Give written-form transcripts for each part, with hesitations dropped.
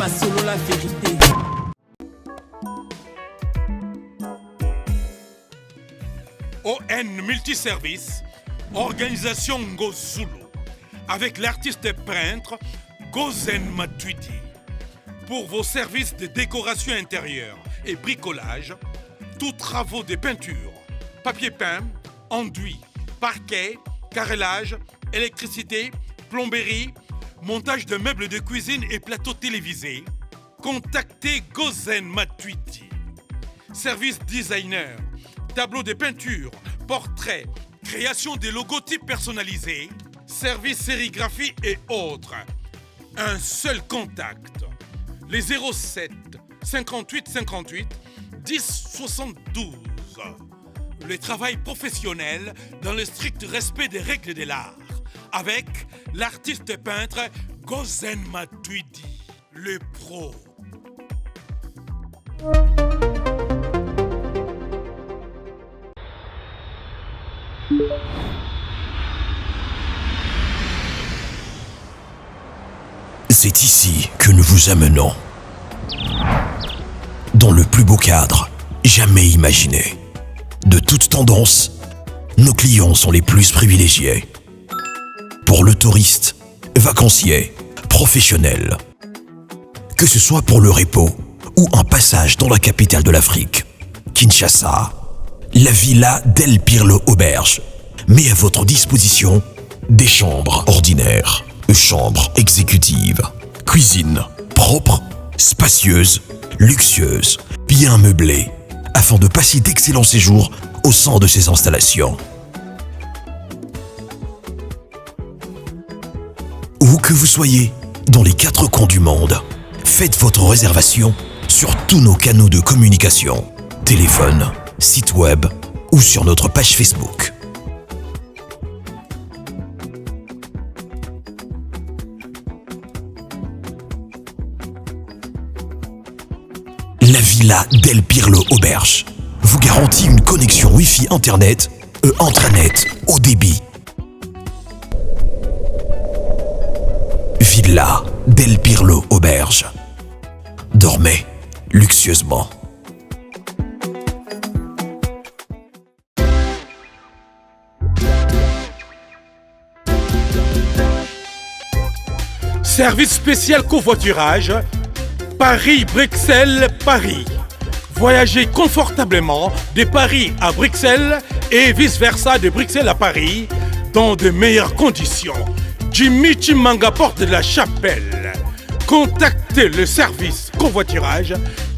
Pas solo la vérité. ON Multiservice, organisation Ngozulu, avec l'artiste peintre Gozen Matuidi. Pour vos services de décoration intérieure et bricolage, tous travaux de peinture, papier peint, enduit, parquet, carrelage, électricité, plomberie, montage de meubles de cuisine et plateaux télévisés, contactez Gozen Matuidi. Service designer, tableau de peinture, portrait, création de logotypes personnalisés, service sérigraphie et autres. Un seul contact. Les 07 58 58 10 72. Le travail professionnel dans le strict respect des règles de l'art. Avec l'artiste peintre Gozen Matuidi, le pro. C'est ici que nous vous amenons. Dans le plus beau cadre jamais imaginé. De toute tendance, nos clients sont les plus privilégiés. Pour le touriste, vacancier, professionnel. Que ce soit pour le repos ou un passage dans la capitale de l'Afrique, Kinshasa, la Villa del Pirlo Auberge met à votre disposition des chambres ordinaires, chambres exécutives, cuisine propre, spacieuse, luxueuse, bien meublée, afin de passer d'excellents séjours au sein de ces installations. Où que vous soyez, dans les 4 coins du monde, faites votre réservation sur tous nos canaux de communication, téléphone, site web ou sur notre page Facebook. La Villa del Pirlo Auberge vous garantit une connexion Wi-Fi Internet et intranet haut débit. Villa del Pirlo Auberge. Dormez luxueusement. Service spécial covoiturage, Paris-Bruxelles-Paris. Voyagez confortablement de Paris à Bruxelles et vice-versa de Bruxelles à Paris dans de meilleures conditions. Jimmy Chimanga, porte de la Chapelle. Contactez le service covoiturage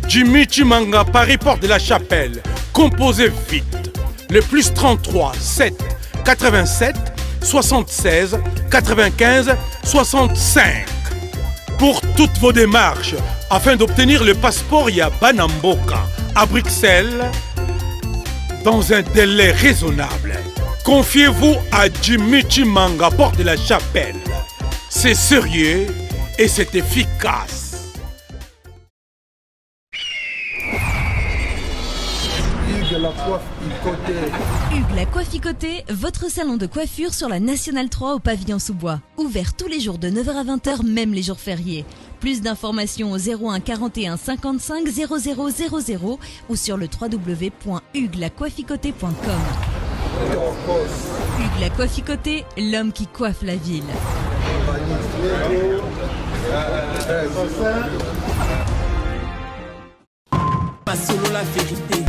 Jimmy Chimanga, Paris, porte de la Chapelle. Composez vite. Le plus 33 7 87 76 95 65. Pour toutes vos démarches, afin d'obtenir le passeport Yabanamboka à Bruxelles, dans un délai raisonnable, confiez-vous à Jimmy Chimanga, porte de la Chapelle. C'est sérieux et c'est efficace. Hugues la Coifficoté. Hugues la Coifficoté, votre salon de coiffure sur la Nationale 3 au pavillon sous-bois. Ouvert tous les jours de 9h à 20h, même les jours fériés. Plus d'informations au 01 41 55 0000 ou sur le www.huguelacoifficoté.com. Hugues la Coifficoté, l'homme qui coiffe la ville. Pas solo la vérité.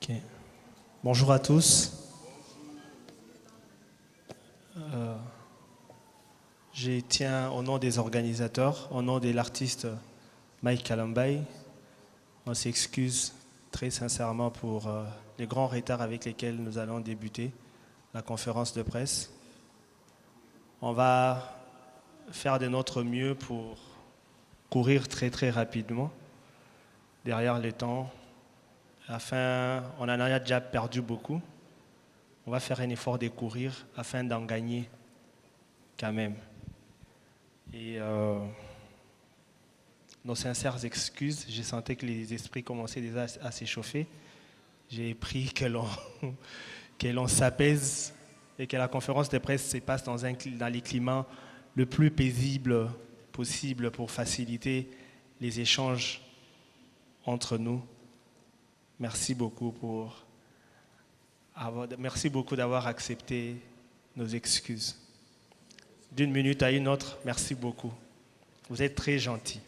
Okay. Bonjour à tous. Je tiens au nom des organisateurs, au nom de l'artiste Mike Kalambai, On s'excuse très sincèrement pour les grands retards avec lesquels nous allons débuter la conférence de presse. On va faire de notre mieux pour courir très très rapidement derrière le temps. On en a déjà perdu beaucoup. On va faire un effort de courir afin d'en gagner quand même. Et nos sincères excuses, j'ai senti que les esprits commençaient déjà à s'échauffer. J'ai pris que l'on s'apaise et que la conférence de presse se passe dans les climats le plus paisible possible pour faciliter les échanges entre nous. Merci beaucoup d'avoir accepté nos excuses. D'une minute à une autre, merci beaucoup. Vous êtes très gentils.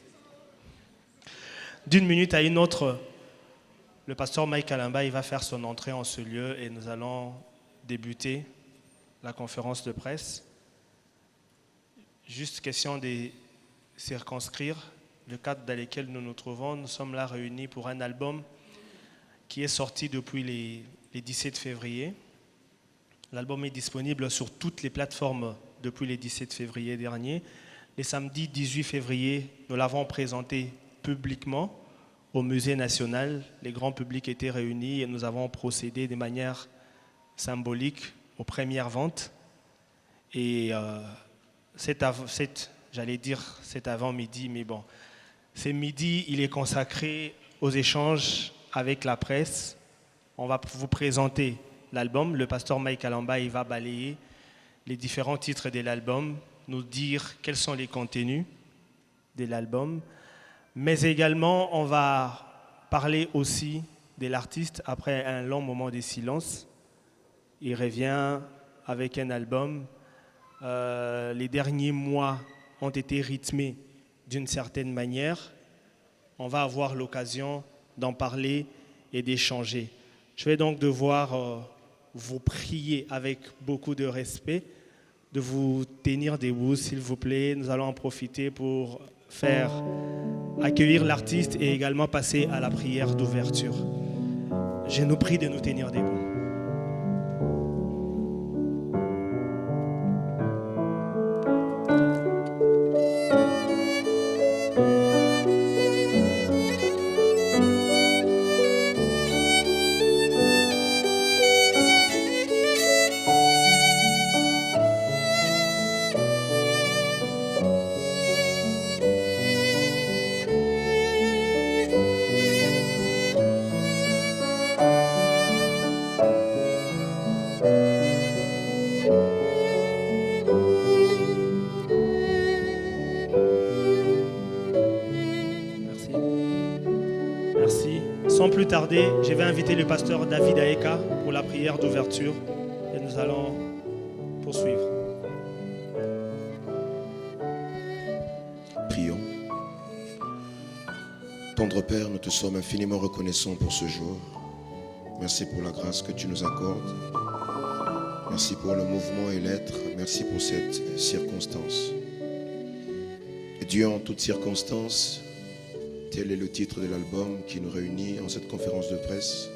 D'une minute à une autre, le pasteur Mike Kalamba, il va faire son entrée en ce lieu et nous allons débuter la conférence de presse. Juste question de circonscrire le cadre dans lequel nous nous trouvons. Nous sommes là réunis pour un album qui est sorti depuis les 17 février. L'album est disponible sur toutes les plateformes depuis le 17 février dernier. Le samedi 18 février, nous l'avons présenté publiquement au Musée national. Les grands publics étaient réunis et nous avons procédé de manière symbolique aux premières ventes. Et cet avant-midi, mais bon, ce midi, il est consacré aux échanges avec la presse. On va vous présenter l'album. Le pasteur Mike Kalamba, il va balayer les différents titres de l'album, nous dire quels sont les contenus de l'album. Mais également, on va parler aussi de l'artiste après un long moment de silence. Il revient avec un album. Les derniers mois ont été rythmés d'une certaine manière. On va avoir l'occasion d'en parler et d'échanger. Je vais donc devoir vous prier avec beaucoup de respect de vous tenir debout, s'il vous plaît. Nous allons en profiter pour accueillir l'artiste et également passer à la prière d'ouverture. Je nous prie de nous tenir debout. Sans plus tarder, je vais inviter le pasteur David Aeka pour la prière d'ouverture et nous allons poursuivre. Prions. Tendre Père, nous te sommes infiniment reconnaissants pour ce jour. Merci pour la grâce que tu nous accordes. Merci pour le mouvement et l'être. Merci pour cette circonstance. Et Dieu, en toutes circonstances, tel est le titre de l'album qui nous réunit en cette conférence de presse.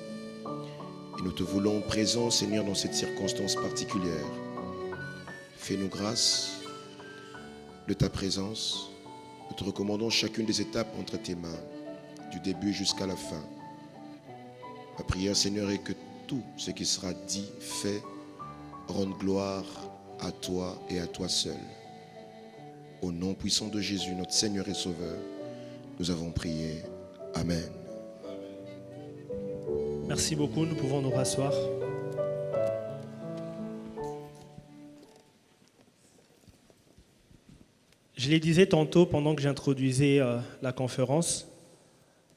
Et nous te voulons présent, Seigneur, dans cette circonstance particulière. Fais-nous grâce de ta présence. Nous te recommandons chacune des étapes entre tes mains, du début jusqu'à la fin. Ma prière, Seigneur, est que tout ce qui sera dit, fait, rende gloire à toi et à toi seul. Au nom puissant de Jésus, notre Seigneur et Sauveur, nous avons prié. Amen. Merci beaucoup, nous pouvons nous rasseoir. Je le disais tantôt pendant que j'introduisais la conférence,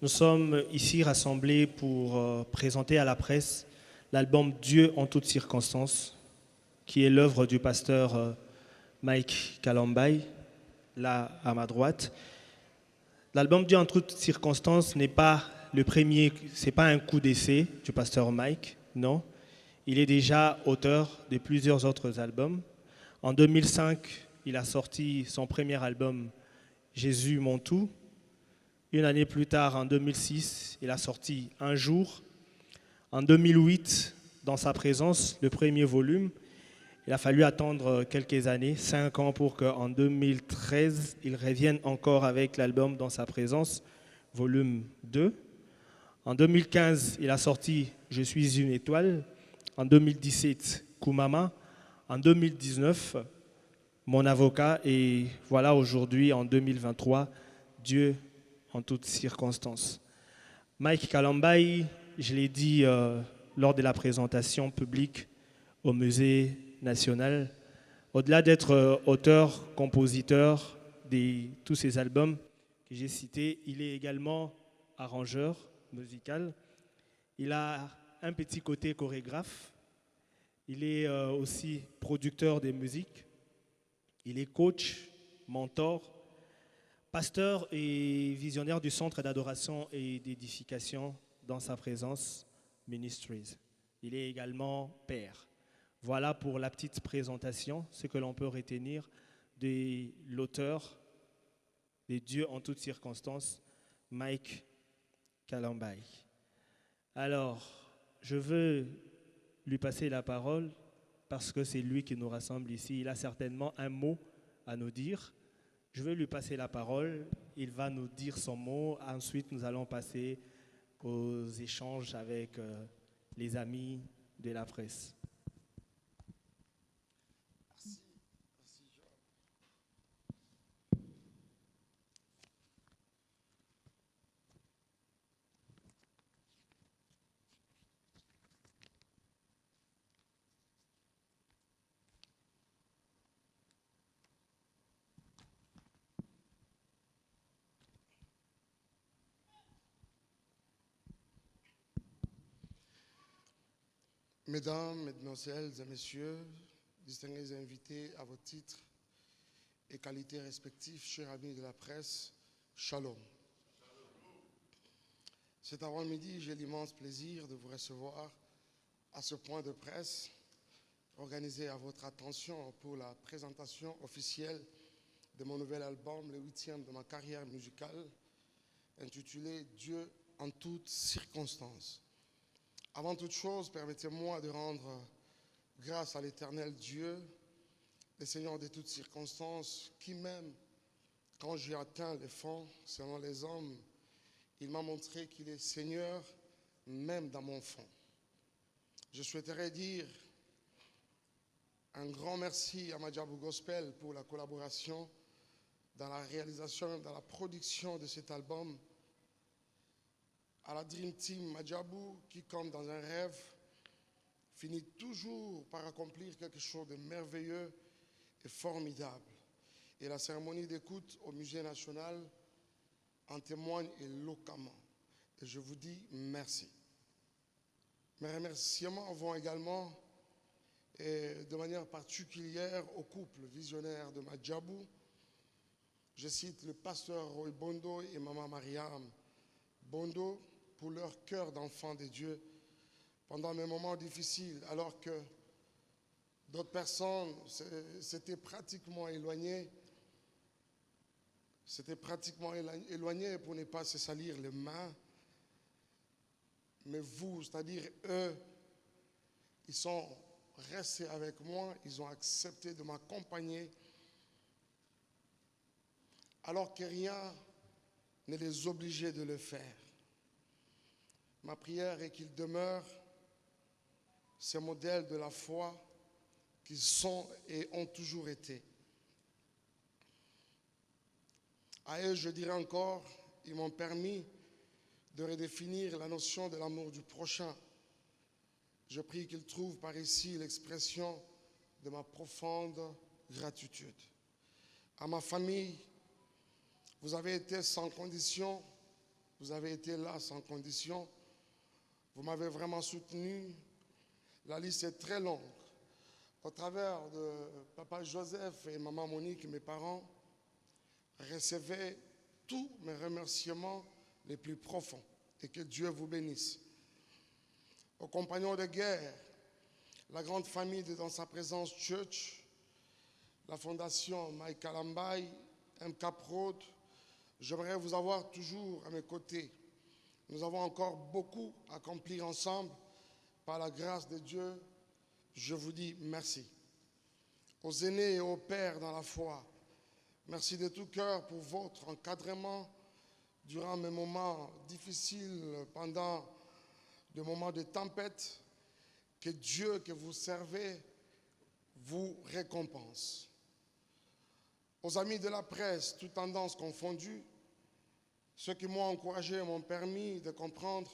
nous sommes ici rassemblés pour présenter à la presse l'album Dieu en toutes circonstances, qui est l'œuvre du pasteur Mike Kalamba, là à ma droite. L'album Dieu en toutes circonstances n'est pas le premier, c'est pas un coup d'essai du pasteur Mike, non. Il est déjà auteur de plusieurs autres albums. En 2005, il a sorti son premier album Jésus mon tout. Une année plus tard, en 2006, il a sorti Un jour. En 2008, Dans sa présence, le premier volume. Il a fallu attendre quelques années, 5 ans, pour qu'en 2013, il revienne encore avec l'album Dans sa présence, volume 2. En 2015, il a sorti Je suis une étoile. En 2017, Kumama. En 2019, Mon avocat. Et voilà aujourd'hui, en 2023, Dieu en toutes circonstances. Mike Kalambayi, je l'ai dit lors de la présentation publique au Musée national, au-delà d'être auteur, compositeur de tous ces albums que j'ai cités, il est également arrangeur musical. Il a un petit côté chorégraphe. Il est aussi producteur de musique. Il est coach, mentor, pasteur et visionnaire du Centre d'adoration et d'édification Dans sa présence Ministries. Il est également père. Voilà pour la petite présentation, ce que l'on peut retenir de l'auteur des Dieux en toutes circonstances, Mike Kalambayi. Alors, je veux lui passer la parole parce que c'est lui qui nous rassemble ici. Il a certainement un mot à nous dire. Je vais lui passer la parole. Il va nous dire son mot. Ensuite, nous allons passer aux échanges avec les amis de la presse. Mesdames, Mesdemoiselles et Messieurs, distingués invités à vos titres et qualités respectives, chers amis de la presse, Shalom. Cet avant-midi, j'ai l'immense plaisir de vous recevoir à ce point de presse organisé à votre attention pour la présentation officielle de mon nouvel album, le 8e de ma carrière musicale, intitulé « Dieu en toutes circonstances ». Avant toute chose, permettez-moi de rendre grâce à l'Éternel Dieu, le Seigneur de toutes circonstances, qui même, quand j'ai atteint les fonds, selon les hommes, il m'a montré qu'il est Seigneur, même dans mon fond. Je souhaiterais dire un grand merci à Madjabou Gospel pour la collaboration dans la réalisation, dans la production de cet album, à la Dream Team Madjabou qui, comme dans un rêve, finit toujours par accomplir quelque chose de merveilleux et formidable. Et la cérémonie d'écoute au Musée national en témoigne éloquemment. Et je vous dis merci. Mes remerciements vont également, et de manière particulière, au couple visionnaire de Madjabou. Je cite le pasteur Roy Bondo et Maman Mariam Bondo, pour leur cœur d'enfant de Dieu pendant mes moments difficiles, alors que d'autres personnes s'étaient pratiquement éloignées pour ne pas se salir les mains. Mais vous, c'est-à-dire eux, ils sont restés avec moi, ils ont accepté de m'accompagner, alors que rien ne les obligeait de le faire. Ma prière est qu'ils demeurent ces modèles de la foi qu'ils sont et ont toujours été. À eux, je dirais encore, ils m'ont permis de redéfinir la notion de l'amour du prochain. Je prie qu'ils trouvent par ici l'expression de ma profonde gratitude. À ma famille, vous avez été sans condition, vous avez été là sans condition. Vous m'avez vraiment soutenu. La liste est très longue. Au travers de papa Joseph et maman Monique, mes parents, recevez tous mes remerciements les plus profonds et que Dieu vous bénisse. Aux compagnons de guerre, la grande famille de Dans sa présence Church, la fondation Mike Kalambayi, MK Prod, j'aimerais vous avoir toujours à mes côtés. Nous avons encore beaucoup à accomplir ensemble. Par la grâce de Dieu, je vous dis merci. Aux aînés et aux pères dans la foi, merci de tout cœur pour votre encadrement durant mes moments difficiles, pendant des moments de tempête. Que Dieu que vous servez vous récompense. Aux amis de la presse, toutes tendances confondues, ceux qui m'ont encouragé m'ont permis de comprendre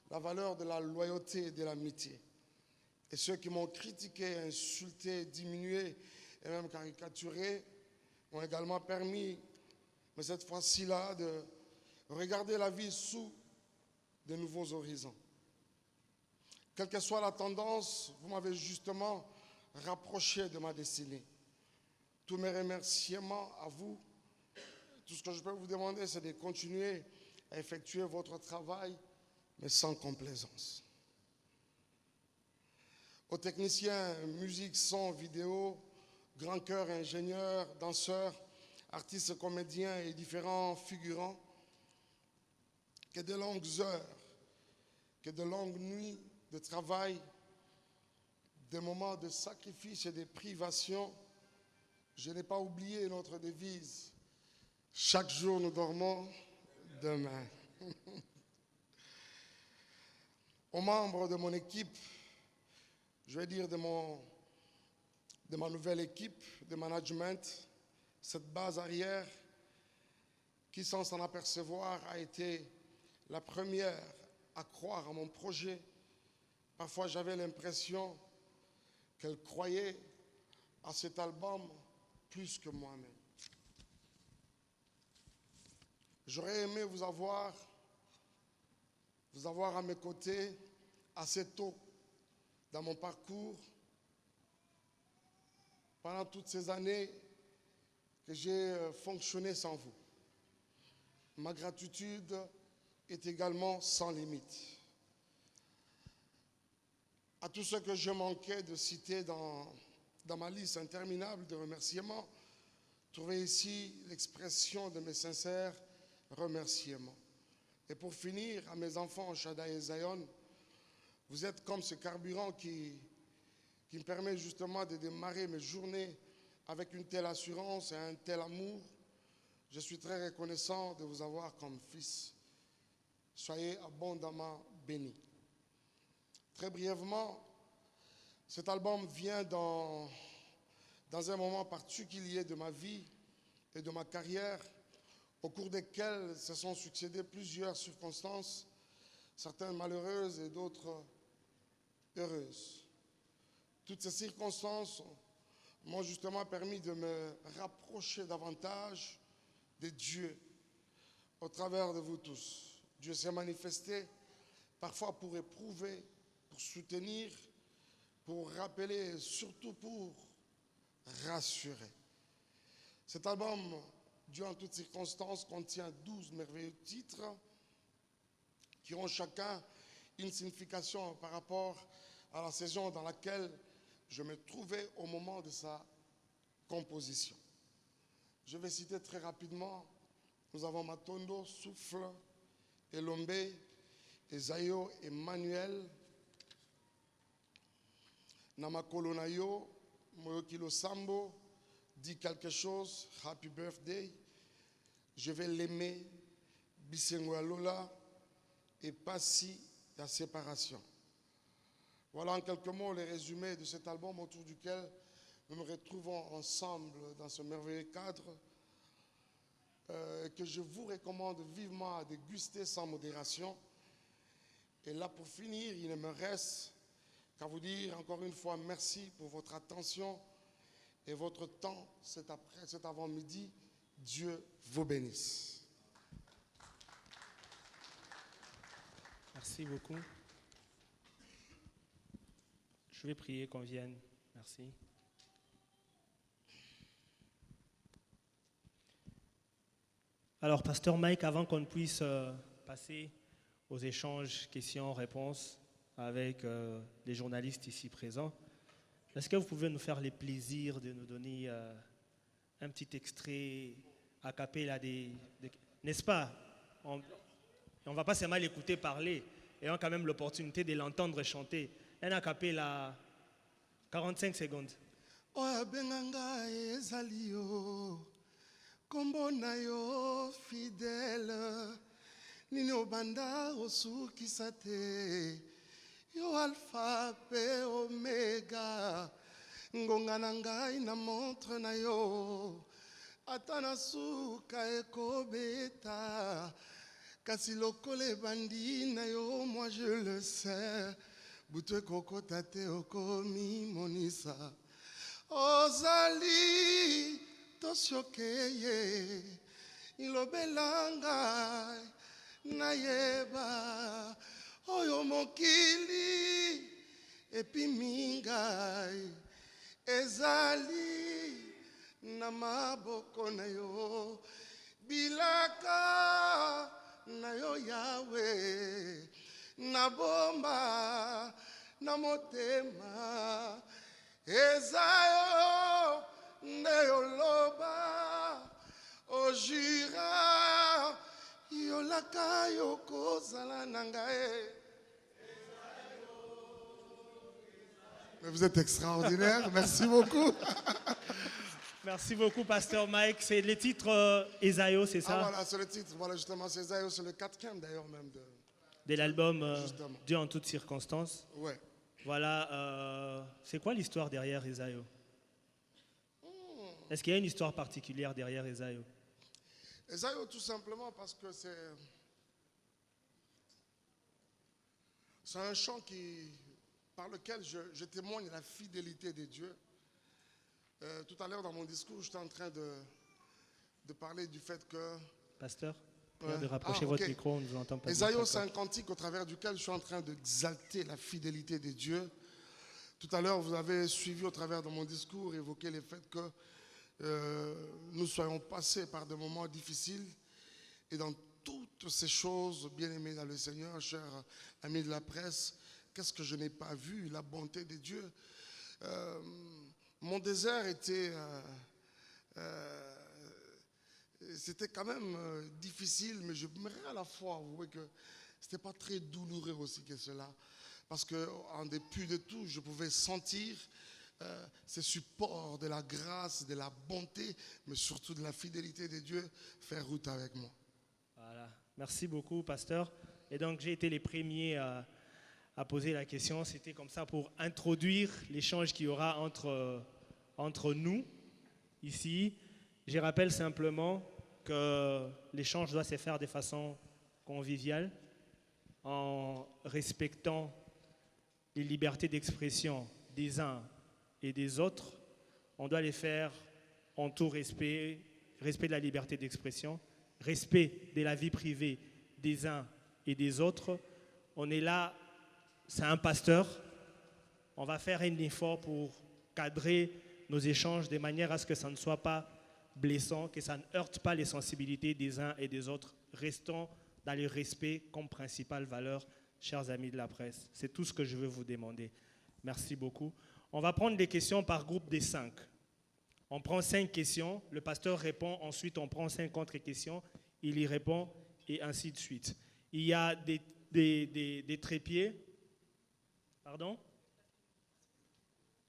la valeur de la loyauté et de l'amitié. Et ceux qui m'ont critiqué, insulté, diminué et même caricaturé m'ont également permis, mais cette fois-ci-là, de regarder la vie sous de nouveaux horizons. Quelle que soit la tendance, vous m'avez justement rapproché de ma destinée. Tous mes remerciements à vous. Tout ce que je peux vous demander, c'est de continuer à effectuer votre travail, mais sans complaisance. Aux techniciens, musique, son, vidéo, grand chœur, ingénieurs, danseurs, artistes, comédiens et différents figurants, que de longues heures, que de longues nuits de travail, des moments de sacrifice et de privation, je n'ai pas oublié notre devise. Chaque jour nous dormons, demain. Aux membres de mon équipe, je vais dire de ma nouvelle équipe de management, cette base arrière, qui sans s'en apercevoir a été la première à croire à mon projet. Parfois j'avais l'impression qu'elle croyait à cet album plus que moi-même. J'aurais aimé vous avoir à mes côtés assez tôt dans mon parcours, pendant toutes ces années que j'ai fonctionné sans vous. Ma gratitude est également sans limite. À tous ceux que je manquais de citer dans ma liste interminable de remerciements, trouvez ici l'expression de mes sincères remerciements. Et pour finir, à mes enfants, Shaddai et Zion, vous êtes comme ce carburant qui me permet justement de démarrer mes journées avec une telle assurance et un tel amour. Je suis très reconnaissant de vous avoir comme fils. Soyez abondamment bénis. Très brièvement, cet album vient dans un moment particulier de ma vie et de ma carrière, au cours desquelles se sont succédées plusieurs circonstances, certaines malheureuses et d'autres heureuses. Toutes ces circonstances m'ont justement permis de me rapprocher davantage de Dieu au travers de vous tous. Dieu s'est manifesté parfois pour éprouver, pour soutenir, pour rappeler et surtout pour rassurer. Cet album, Dieu en toutes circonstances, contient 12 merveilleux titres qui ont chacun une signification par rapport à la saison dans laquelle je me trouvais au moment de sa composition. Je vais citer très rapidement. Nous avons Matondo, Souffle, Elombe, Esayo, Emmanuel, Namakolo Nayo, Moyokilo Sambo, Dis quelque chose, Happy Birthday, Je vais l'aimer, Bisengwa Lola et Passi, la séparation. Voilà en quelques mots les résumés de cet album autour duquel nous nous retrouvons ensemble dans ce merveilleux cadre que je vous recommande vivement à déguster sans modération. Et là, pour finir, il ne me reste qu'à vous dire encore une fois merci pour votre attention et votre temps cet avant-midi. Dieu vous bénisse. Merci beaucoup. Je vais prier qu'on vienne. Merci. Alors, Pasteur Mike, avant qu'on puisse passer aux échanges questions-réponses avec les journalistes ici présents, est-ce que vous pouvez nous faire le plaisir de nous donner un petit extrait a cappella N'est-ce pas? On ne va pas seulement l'écouter parler, ayant quand même l'opportunité de l'entendre chanter. Un acapella, 45 secondes. Oya benganga ezali yo, kombo na yo fidèle, nini obanda osukisa te, yo alpha pe omega, ngonga na ngai na montre na yo, ata na suka ekobeta, kasi lokola ebandi na yo, moi je le sais, butu ekokota te okomi monisa. Ozali tosyokeye ilobelanga nayeba oyo mokili epimingai ezali na maboko na yo bilaka na yo yawe na bomba na motema Esayo Neoloba Ojira Yolaka Yoko Zalanangae. Mais vous êtes extraordinaire, merci beaucoup. Merci beaucoup, Pasteur Mike. C'est le titre Esayo, c'est ça? Ah voilà, c'est le titre. Voilà, justement, c'est Esayo, c'est le 4e d'ailleurs même de l'album Dieu en toutes circonstances. Ouais. Voilà, c'est quoi l'histoire derrière Esayo? Est-ce qu'il y a une histoire particulière derrière Esayo? Esayo, tout simplement parce que c'est un chant par lequel je témoigne la fidélité de Dieu. Tout à l'heure dans mon discours, j'étais en train de parler du fait que... Pasteur, de rapprocher votre micro, on ne vous entend pas. Esayo, c'est un cantique au travers duquel je suis en train d'exalter la fidélité de Dieu. Tout à l'heure, vous avez suivi au travers de mon discours, évoqué le fait que nous soyons passés par des moments difficiles. Et dans toutes ces choses, bien-aimés dans le Seigneur, chers amis de la presse, qu'est-ce que je n'ai pas vu? La bonté de Dieu. Mon désert était... c'était quand même difficile, mais je m'aimerais à la fois avouer que ce n'était pas très douloureux aussi que cela. Parce qu'en dépit de tout, je pouvais sentir ces supports de la grâce, de la bonté, mais surtout de la fidélité de Dieu faire route avec moi. Voilà. Merci beaucoup, pasteur. Et donc, j'ai été les premiers à poser la question. C'était comme ça pour introduire l'échange qu'il y aura entre nous, ici. Je rappelle simplement que l'échange doit se faire de façon conviviale, en respectant les libertés d'expression des uns et des autres. On doit les faire en tout respect, respect de la liberté d'expression, respect de la vie privée des uns et des autres. On est là, c'est un pasteur. On va faire un effort pour cadrer nos échanges de manière à ce que ça ne soit pas blessant, que ça ne heurte pas les sensibilités des uns et des autres. Restons dans le respect comme principale valeur, chers amis de la presse. C'est tout ce que je veux vous demander. Merci beaucoup. On va prendre des questions par groupe de 5. On prend 5 questions, le pasteur répond, ensuite on prend 5 autres questions, il y répond et ainsi de suite. Il y a des trépieds. Pardon?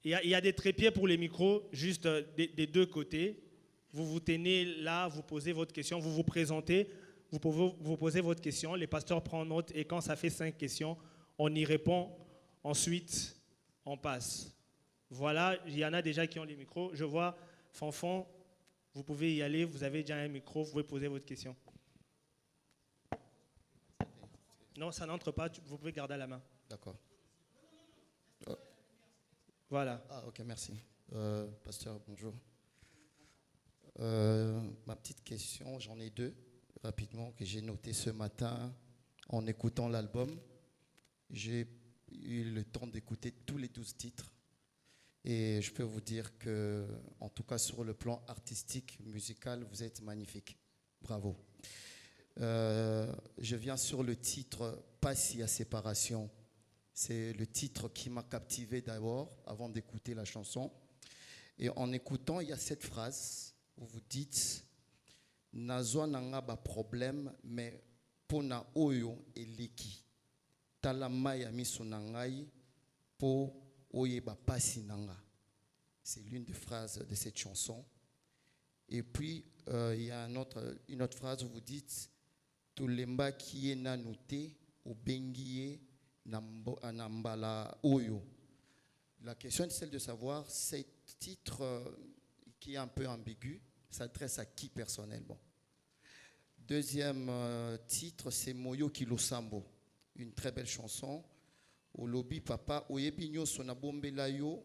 Il y a des trépieds pour les micros, juste des deux côtés. Vous vous tenez là, vous posez votre question, vous vous présentez, vous pouvez vous poser votre question, les pasteurs prennent note et quand ça fait 5 questions, on y répond, ensuite on passe. Voilà, il y en a déjà qui ont les micros. Je vois Fanfan, vous pouvez y aller, vous avez déjà un micro, vous pouvez poser votre question. Non, ça n'entre pas, vous pouvez garder à la main. D'accord. Voilà. Ah, ok, merci. Pasteur, bonjour. Ma petite question, j'en ai 2, rapidement, que j'ai noté ce matin en écoutant l'album. J'ai eu le temps d'écouter tous les 12 titres. Et je peux vous dire que, en tout cas sur le plan artistique, musical, vous êtes magnifique. Bravo. Je viens sur le titre « Pas si à séparation ». C'est le titre qui m'a captivé d'abord, avant d'écouter la chanson. Et en écoutant, il y a cette phrase où vous dites nazwa nanga ba problème mais pona oyo eleki tala mai ya miso na ngai po oyeba pasi nanga. C'est l'une des phrases de cette chanson. Et puis il y a une autre phrase où vous dites tolemba qui est nanuté au bengié nambala oyo. La question est celle de savoir ce titre qui est un peu ambigu s'adresse à qui personnellement. Deuxième titre, c'est Moyo Kilosambo, une très belle chanson. Au lobby papa oyebi nyoso na bombela yo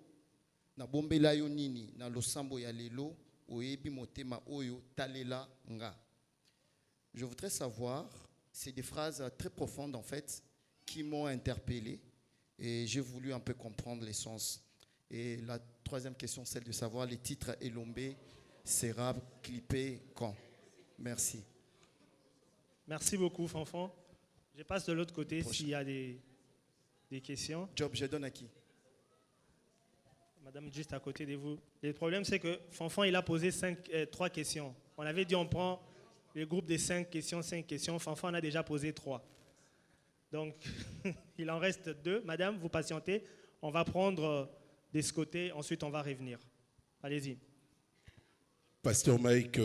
nini na losambo ya lelo oyebi motema oyo talela nga. Je voudrais savoir, c'est des phrases très profondes en fait qui m'ont interpellé et j'ai voulu un peu comprendre les sens. Et la troisième question, celle de savoir les titres Elombe sera clippé quand. Merci. Merci beaucoup, Fanfan. Je passe de l'autre côté s'il y a des questions. Job, je donne à qui? Madame, juste à côté de vous. Le problème, c'est que Fanfan, il a posé 3 questions. On avait dit on prend le groupe de 5 questions. Fanfan en a déjà posé 3. Donc, il en reste 2. Madame, vous patientez. On va prendre de ce côté, ensuite on va revenir. Allez-y. Pasteur Mike,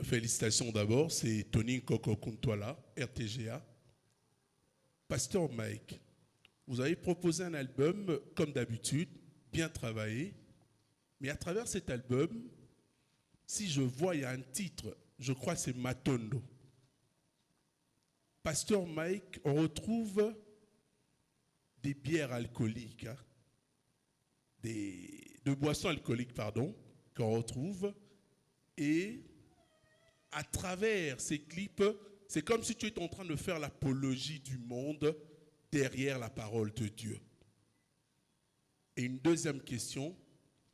félicitations d'abord. C'est Tony Koko Kuntwala, RTGA. Pasteur Mike, vous avez proposé un album, comme d'habitude, bien travaillé. Mais à travers cet album, si je vois, il y a un titre, je crois que c'est Matondo. Pasteur Mike, on retrouve des bières alcooliques, hein, de boissons alcooliques, pardon, qu'on retrouve. Et à travers ces clips, c'est comme si tu étais en train de faire l'apologie du monde derrière la parole de Dieu. Et une deuxième question.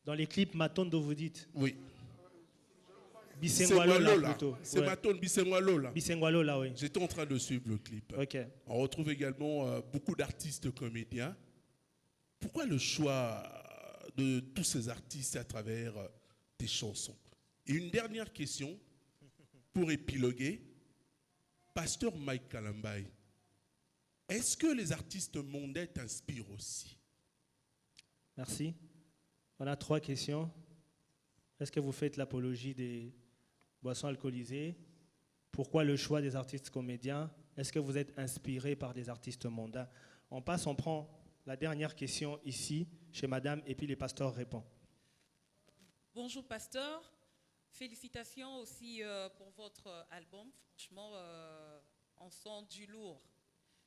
Dans les clips Matondo, vous dites? Oui. Bisengwalola plutôt. C'est Matondo, Bisengwalola. Bisengwalola, oui. J'étais en train de suivre le clip. Ok. On retrouve également beaucoup d'artistes comédiens. Pourquoi le choix de tous ces artistes à travers tes chansons? Et une dernière question, pour épiloguer. Pasteur Mike Kalambai, est-ce que les artistes mondains t'inspirent aussi? Merci. On a 3 questions. Est-ce que vous faites l'apologie des boissons alcoolisées? Pourquoi le choix des artistes comédiens? Est-ce que vous êtes inspiré par des artistes mondains? On prend la dernière question ici, chez madame, et puis le pasteur répond. Bonjour pasteur. Félicitations aussi pour votre album. Franchement, on sent du lourd.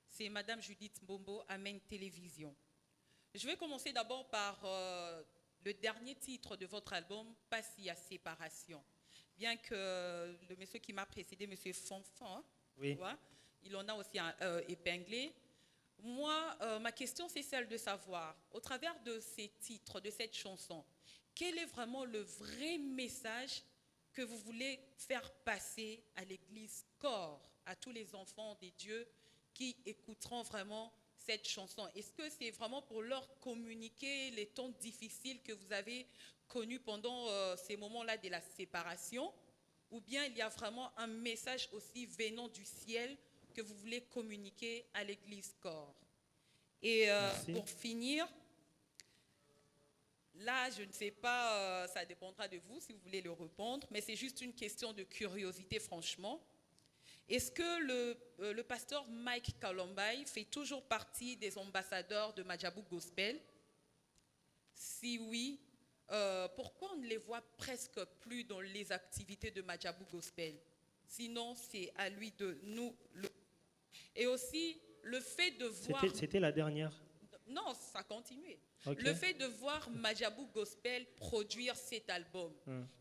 C'est Madame Judith Mbombo, Amen Télévision. Je vais commencer d'abord par le dernier titre de votre album, Pas si à séparation. Bien que le monsieur qui m'a précédé, monsieur Fanfan, oui, il en a aussi épinglé. Moi, ma question, c'est celle de savoir, au travers de ces titres, de cette chanson, quel est vraiment le vrai message que vous voulez faire passer à l'église Corps, à tous les enfants des dieux qui écouteront vraiment cette chanson? Est-ce que c'est vraiment pour leur communiquer les temps difficiles que vous avez connus pendant ces moments-là de la séparation, ou bien il y a vraiment un message aussi venant du ciel que vous voulez communiquer à l'église Corps? Et pour finir, là, je ne sais pas, ça dépendra de vous si vous voulez le répondre, mais c'est juste une question de curiosité, franchement. Est-ce que le pasteur Mike Kalambai fait toujours partie des ambassadeurs de Madjabou Gospel? Si oui, pourquoi on ne les voit presque plus dans les activités de Madjabou Gospel? Sinon, c'est à lui de nous... Et aussi, le fait de voir... C'était la dernière. Non, ça continue. Okay. Le fait de voir Madjabou Gospel produire cet album,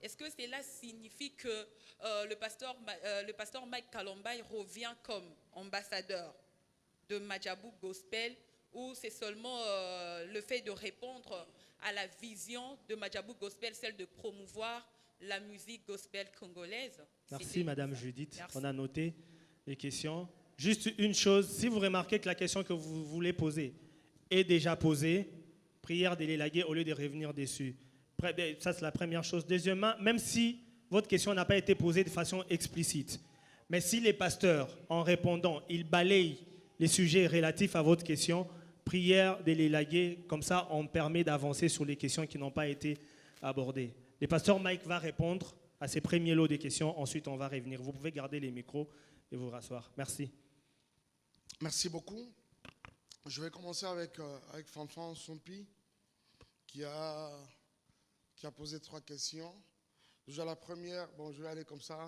est-ce que cela signifie que le pasteur Mike Kalambai revient comme ambassadeur de Madjabou Gospel, ou c'est seulement le fait de répondre à la vision de Madjabou Gospel, celle de promouvoir la musique gospel congolaise? Merci Madame Judith. Merci. On a noté les questions. Juste une chose, si vous remarquez que la question que vous voulez poser est déjà posée, prière de l'élaguer au lieu de revenir dessus. Ça, c'est la première chose. Deuxièmement, même si votre question n'a pas été posée de façon explicite. Mais si les pasteurs, en répondant, ils balayent les sujets relatifs à votre question, prière de les laguer, comme ça on permet d'avancer sur les questions qui n'ont pas été abordées. Le pasteur Mike va répondre à ces premiers lots de questions, ensuite on va revenir. Vous pouvez garder les micros et vous rasseoir. Merci. Merci beaucoup. Je vais commencer avec Fanfan Sompi qui a posé 3 questions. Déjà la première, bon, je vais aller comme ça.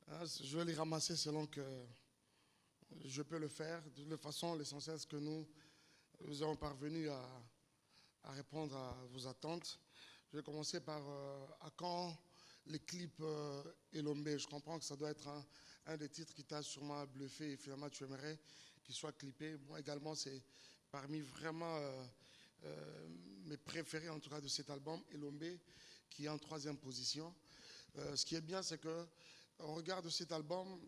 Hein, je vais les ramasser selon que je peux le faire. De toute façon, l'essentiel, c'est que nous avons parvenu à répondre à vos attentes. Je vais commencer par à quand les clips Elombe. Je comprends que ça doit être un des titres qui t'a sûrement bluffé et finalement tu aimerais qu'il soit clippé. Moi également, c'est parmi vraiment mes préférés en tout cas de cet album, Elombe, qui est en 3e position. Ce qui est bien, c'est que au regard de cet album,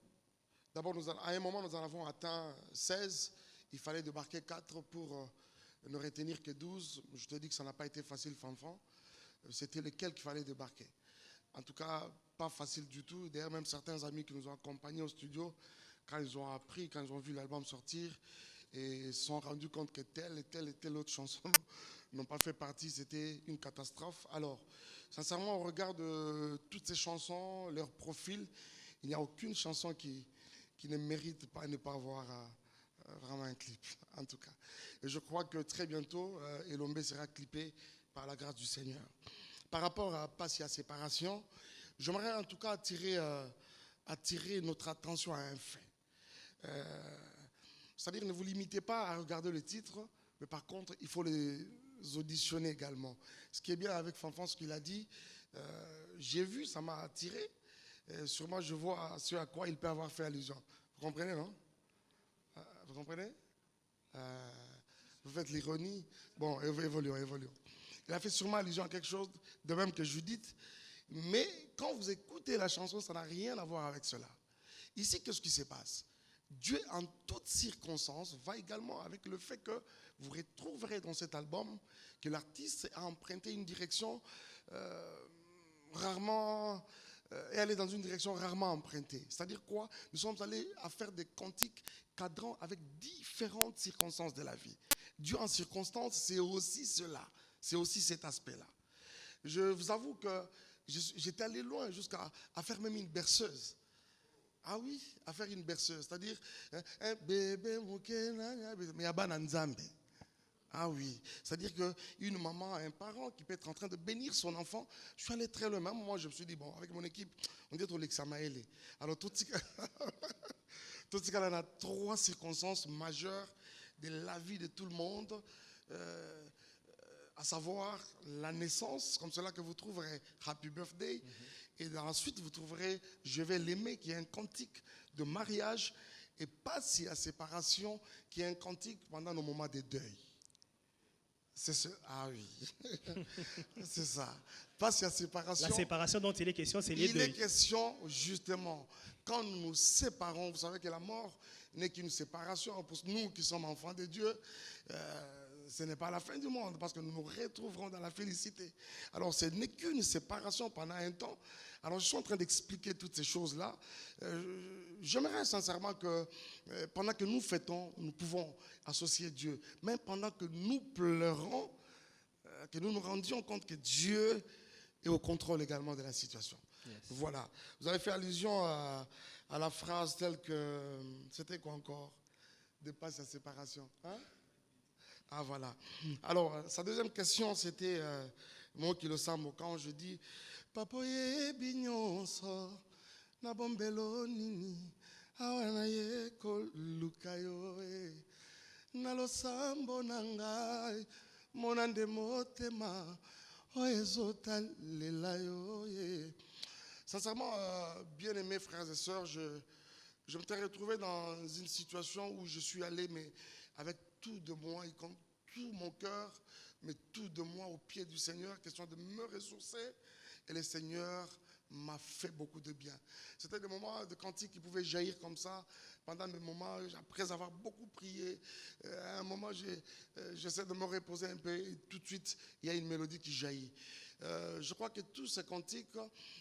d'abord à un moment nous en avons atteint 16, il fallait débarquer 4 pour ne retenir que 12. Je te dis que ça n'a pas été facile, Fanfan. C'était lesquels qu'il fallait débarquer. En tout cas, pas facile du tout. D'ailleurs, même certains amis qui nous ont accompagnés au studio, quand ils ont appris, quand ils ont vu l'album sortir, et se sont rendus compte que telle et telle autre chanson n'ont pas fait partie, c'était une catastrophe. Alors, sincèrement, au regard de toutes ces chansons, leur profil, il n'y a aucune chanson qui ne mérite pas de ne pas avoir vraiment un clip, en tout cas. Et je crois que très bientôt, Elombe sera clippé par la grâce du Seigneur. Par rapport à Passia Séparation, j'aimerais en tout cas attirer notre attention à un fait. C'est-à-dire, ne vous limitez pas à regarder le titre, mais par contre, il faut les auditionner également. Ce qui est bien avec Fanfan, ce qu'il a dit, j'ai vu, ça m'a attiré. Sûrement, je vois ce à quoi il peut avoir fait allusion. Vous comprenez, non? Vous comprenez? Vous faites l'ironie. Bon, évoluons. Il a fait sûrement allusion à quelque chose de même que Judith. Mais quand vous écoutez la chanson, ça n'a rien à voir avec cela. Ici, qu'est-ce qui se passe? Dieu, en toutes circonstances, va également avec le fait que vous retrouverez dans cet album que l'artiste a emprunté une direction rarement... et aller dans une direction rarement empruntée. C'est-à-dire quoi? Nous sommes allés à faire des cantiques cadrant avec différentes circonstances de la vie. Dieu en circonstances, c'est aussi cela. C'est aussi cet aspect-là. Je vous avoue que j'étais allé loin jusqu'à faire même une berceuse. Ah oui, à faire une berceuse. C'est-à-dire, bébé, mais à Nzambe. Ah oui, c'est-à-dire qu'une maman, un parent qui peut être en train de bénir son enfant, je suis allé très loin. Même moi, je me suis dit, bon, avec mon équipe, on dit Olexamaele. Alors, tout ce cas, on a 3 circonstances majeures de la vie de tout le monde, à savoir la naissance, comme cela que vous trouverez Happy Birthday, et ensuite vous trouverez Je vais l'aimer, qui est un cantique de mariage, et Passia Séparation, qui est un cantique pendant nos moments de deuil. C'est ça. Ah oui. C'est ça. Passia Séparation. La séparation dont il est question, c'est les deuils. Il est question, justement, quand nous nous séparons, vous savez que la mort n'est qu'une séparation. Pour nous qui sommes enfants de Dieu, ce n'est pas la fin du monde, parce que nous nous retrouverons dans la félicité. Alors, ce n'est qu'une séparation pendant un temps. Alors, je suis en train d'expliquer toutes ces choses-là. J'aimerais sincèrement que, pendant que nous fêtons, nous pouvons associer Dieu. Même pendant que nous pleurons, que nous nous rendions compte que Dieu est au contrôle également de la situation. Yes. Voilà. Vous avez fait allusion à la phrase telle que... C'était quoi encore? Dépasse la séparation. Hein? Ah, voilà. Alors, sa deuxième question, c'était moi qui le sens, quand je dis Papoye binyonso na bombelo nini awana ye kolukayo na losambo nangai monande motema oezota lelayo. Sincèrement, bien aimés frères et sœurs, je me suis retrouvé dans une situation où je suis allé, mais avec tout de moi, et comme tout mon cœur, mais tout de moi au pied du Seigneur, question de me ressourcer. Et le Seigneur m'a fait beaucoup de bien. C'était des moments de cantique qui pouvaient jaillir comme ça, pendant des moments, après avoir beaucoup prié, à un moment, j'essaie de me reposer un peu et tout de suite, il y a une mélodie qui jaillit. Je crois que tous ces cantiques,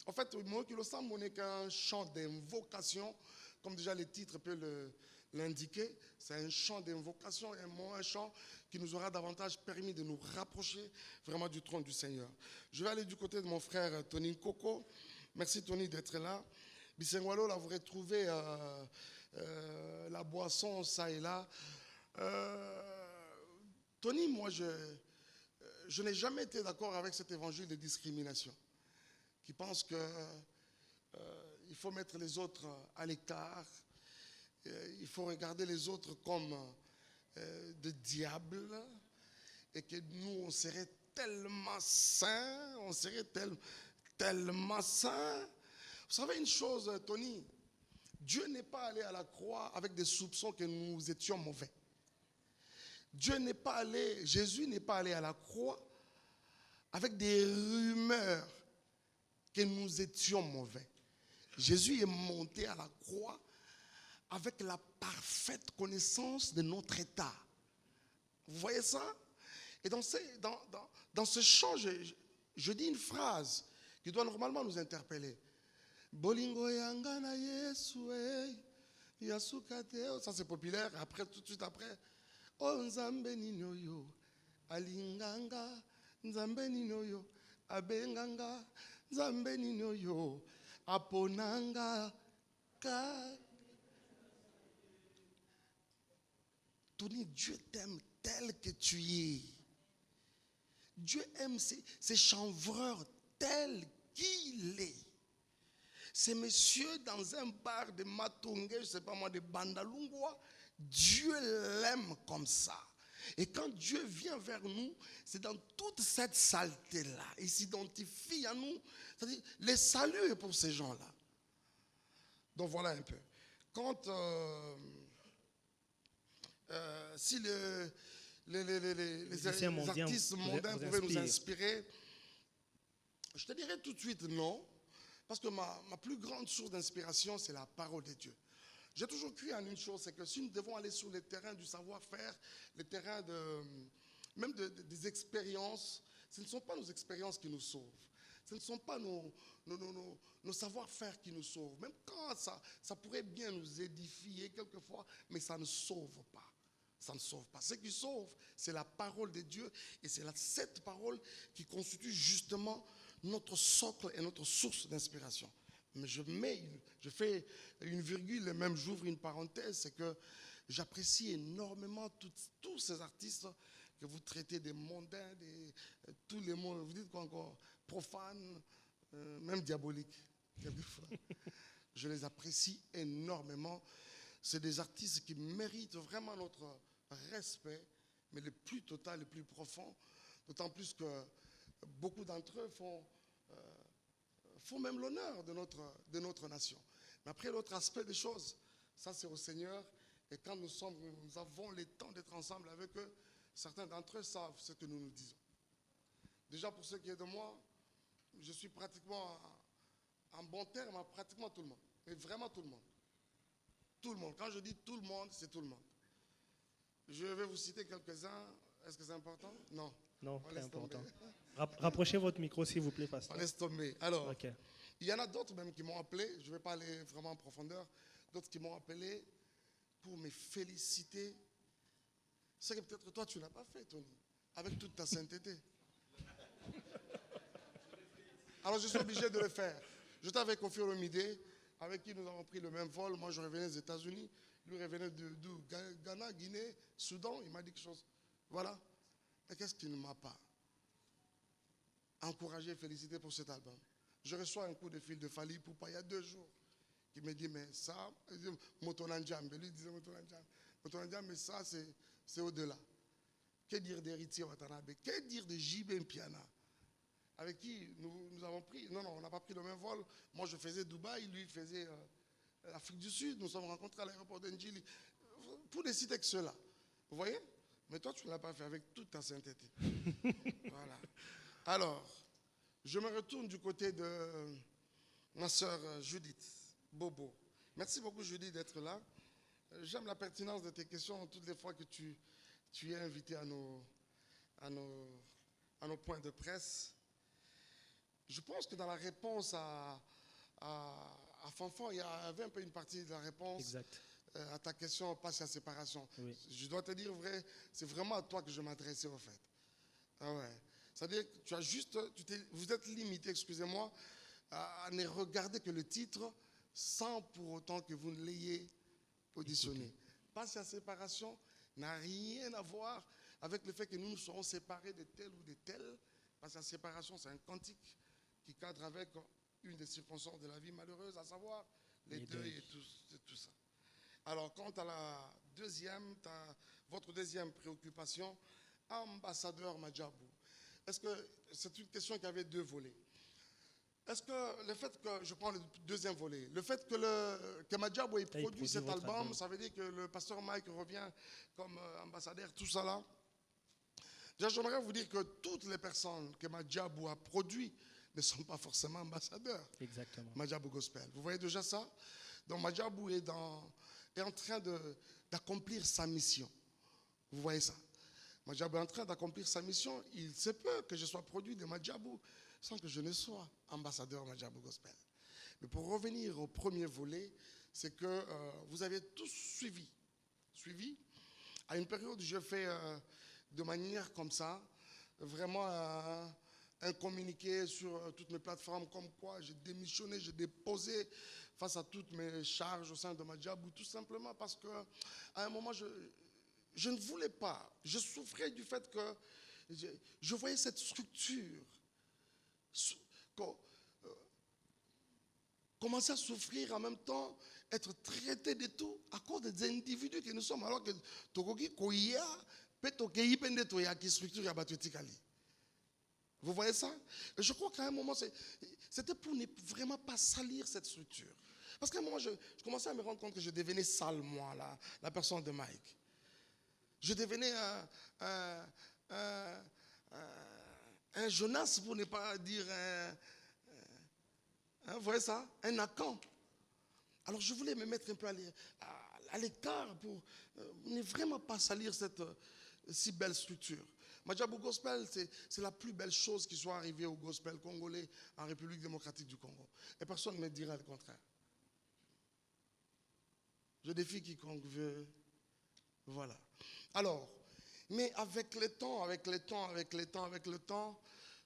en fait, moi qui le sens, on n'est qu'un chant d'invocation, comme déjà le titre peut l'indiquer. C'est un chant d'invocation, un chant qui nous aura davantage permis de nous rapprocher vraiment du trône du Seigneur. Je vais aller du côté de mon frère Tony Coco. Merci Tony d'être là. Bissengwalo, là, vous retrouvez la boisson, ça et là. Tony, moi, je n'ai jamais été d'accord avec cet évangile de discrimination qui pense qu'il faut mettre les autres à l'écart, il faut regarder les autres comme des diables et que nous, on serait tellement saints, on serait tellement saints. Vous savez une chose, Tony, Dieu n'est pas allé à la croix avec des soupçons que nous étions mauvais. Jésus n'est pas allé à la croix avec des rumeurs que nous étions mauvais. Jésus est monté à la croix avec la parfaite connaissance de notre état. Vous voyez ça? Et dans ce chant, je dis une phrase qui doit normalement nous interpeller. Bolingo yangana Yesu yasukate. Ça c'est populaire. Après, tout de suite après, oh nzambe ninoyo alinganga nzambe ninoyo abenganga nzambe ninoyo aponanga ka. Tony, Dieu t'aime tel que tu es. Dieu aime ces chanvreurs tel qu'il est. Ces messieurs dans un bar de Matonge, je ne sais pas moi, de Bandalungwa, Dieu l'aime comme ça. Et quand Dieu vient vers nous, c'est dans toute cette saleté-là. Il s'identifie à nous. C'est-à-dire, le salut est pour ces gens-là. Donc voilà un peu. Quand si les artistes mondains pouvaient nous inspirer, je te dirais tout de suite non. Parce que ma plus grande source d'inspiration, c'est la parole de Dieu. J'ai toujours cru en une chose, c'est que si nous devons aller sur le terrain du savoir-faire, le terrain même des expériences, ce ne sont pas nos expériences qui nous sauvent. Ce ne sont pas nos savoir-faire qui nous sauvent. Même quand ça pourrait bien nous édifier quelquefois, mais ça ne sauve pas. Ça ne sauve pas. Ce qui sauve, c'est la parole de Dieu. Et c'est cette parole qui constitue justement notre socle et notre source d'inspiration. Mais je fais une virgule et même j'ouvre une parenthèse, c'est que j'apprécie énormément tous ces artistes que vous traitez des mondains, tous les mots, vous dites quoi encore, profanes, même diaboliques, quelquefois. Je les apprécie énormément. C'est des artistes qui méritent vraiment notre respect, mais le plus total, le plus profond, d'autant plus que beaucoup d'entre eux font même l'honneur de notre nation. Mais après, l'autre aspect des choses, ça c'est au Seigneur. Et quand nous avons le temps d'être ensemble avec eux, certains d'entre eux savent ce que nous disons. Déjà pour ce qui est de moi, je suis pratiquement en bon terme à pratiquement tout le monde. Et vraiment tout le monde. Tout le monde. Quand je dis tout le monde, c'est tout le monde. Je vais vous citer quelques-uns. Est-ce que c'est important? Non. Non, très important. Rapprochez votre micro, s'il vous plaît, pasteur. On laisse tomber. Alors, okay. Il y en a d'autres même qui m'ont appelé, je ne vais pas aller vraiment en profondeur, d'autres qui m'ont appelé pour me féliciter. Ce que peut-être toi, tu n'as pas fait, Tony, avec toute ta sainteté. Alors, je suis obligé de le faire. J'étais avec Kofi Olomide, avec qui nous avons pris le même vol. Moi, je revenais des États-Unis. Lui revenait d'où? Ghana, Guinée, Soudan. Il m'a dit quelque chose. Voilà. Et qu'est-ce qu'il ne m'a pas encouragé, félicité pour cet album? Je reçois un coup de fil de Fali Poupa il y a 2 jours, qui me dit, mais ça, Motonanjambe, lui disait Motonanjambe, mais ça, c'est au-delà. Que dire d'Héritier Watanabe? Que dire de JB Mpiana, avec qui nous avons pris, non, on n'a pas pris le même vol. Moi, je faisais Dubaï, lui, il faisait l'Afrique du Sud. Nous sommes rencontrés à l'aéroport d'Njili. Pour ne citer que cela. Vous voyez? Mais toi, tu ne l'as pas fait avec toute ta sainteté. Voilà. Alors, je me retourne du côté de ma sœur Judith Bobo. Merci beaucoup, Judith, d'être là. J'aime la pertinence de tes questions toutes les fois que tu tu es invité à nos points de presse. Je pense que dans la réponse à Fanfan, il y avait un peu une partie de la réponse Exact. À ta question, passe à séparation. Oui. Je dois te dire vrai, c'est vraiment à toi que je m'adressais au fait. Ah ouais. C'est-à-dire que tu as juste, vous êtes limité, excusez-moi, à ne regarder que le titre sans pour autant que vous ne l'ayez auditionné. Passe à séparation n'a rien à voir avec le fait que nous nous serons séparés de tel ou de tel. Passe à séparation, c'est un cantique qui cadre avec une des circonstances de la vie malheureuse, à savoir les deuils et tout ça. Alors, quant à la deuxième, votre deuxième préoccupation, ambassadeur Madjabou, est-ce que c'est une question qui avait deux volets? Est-ce que le fait que, je prends le deuxième volet, le fait que Madjabou ait produit cet album, ça veut dire que le pasteur Mike revient comme ambassadeur, tout ça là? Déjà, j'aimerais vous dire que toutes les personnes que Madjabou a produit ne sont pas forcément ambassadeurs. Exactement. Madjabou Gospel. Vous voyez déjà ça? Donc Madjabou est en train d'accomplir sa mission. Vous voyez ça? Madjabou est en train d'accomplir sa mission. Il se peut que je sois produit de Madjabou sans que je ne sois ambassadeur Madjabou Gospel. Mais pour revenir au premier volet, c'est que vous avez tous suivi à une période où je fais de manière comme ça, vraiment un communiqué sur toutes mes plateformes, comme quoi j'ai démissionné, j'ai déposé face à toutes mes charges au sein de Madjabou, tout simplement parce qu'à un moment, je ne voulais pas. Je souffrais du fait que je voyais cette structure commencer à souffrir en même temps, être traité de tout à cause des individus que nous sommes, alors que Togoki Koya, Petokeyi Pendetoya qui structure Yabatwetikali. Vous voyez ça? Et je crois qu'à un moment, c'était pour ne vraiment pas salir cette structure. Parce qu'à un moment, je commençais à me rendre compte que je devenais sale, moi, la personne de Mike. Je devenais un Jonas, pour ne pas dire vous voyez ça? Un Akan. Alors je voulais me mettre un peu à l'écart pour ne vraiment pas salir cette si belle structure. Madjabou Gospel, c'est la plus belle chose qui soit arrivée au gospel congolais en République démocratique du Congo. Et personne ne me dira le contraire. Je défie quiconque veut. Voilà. Alors, mais avec le temps,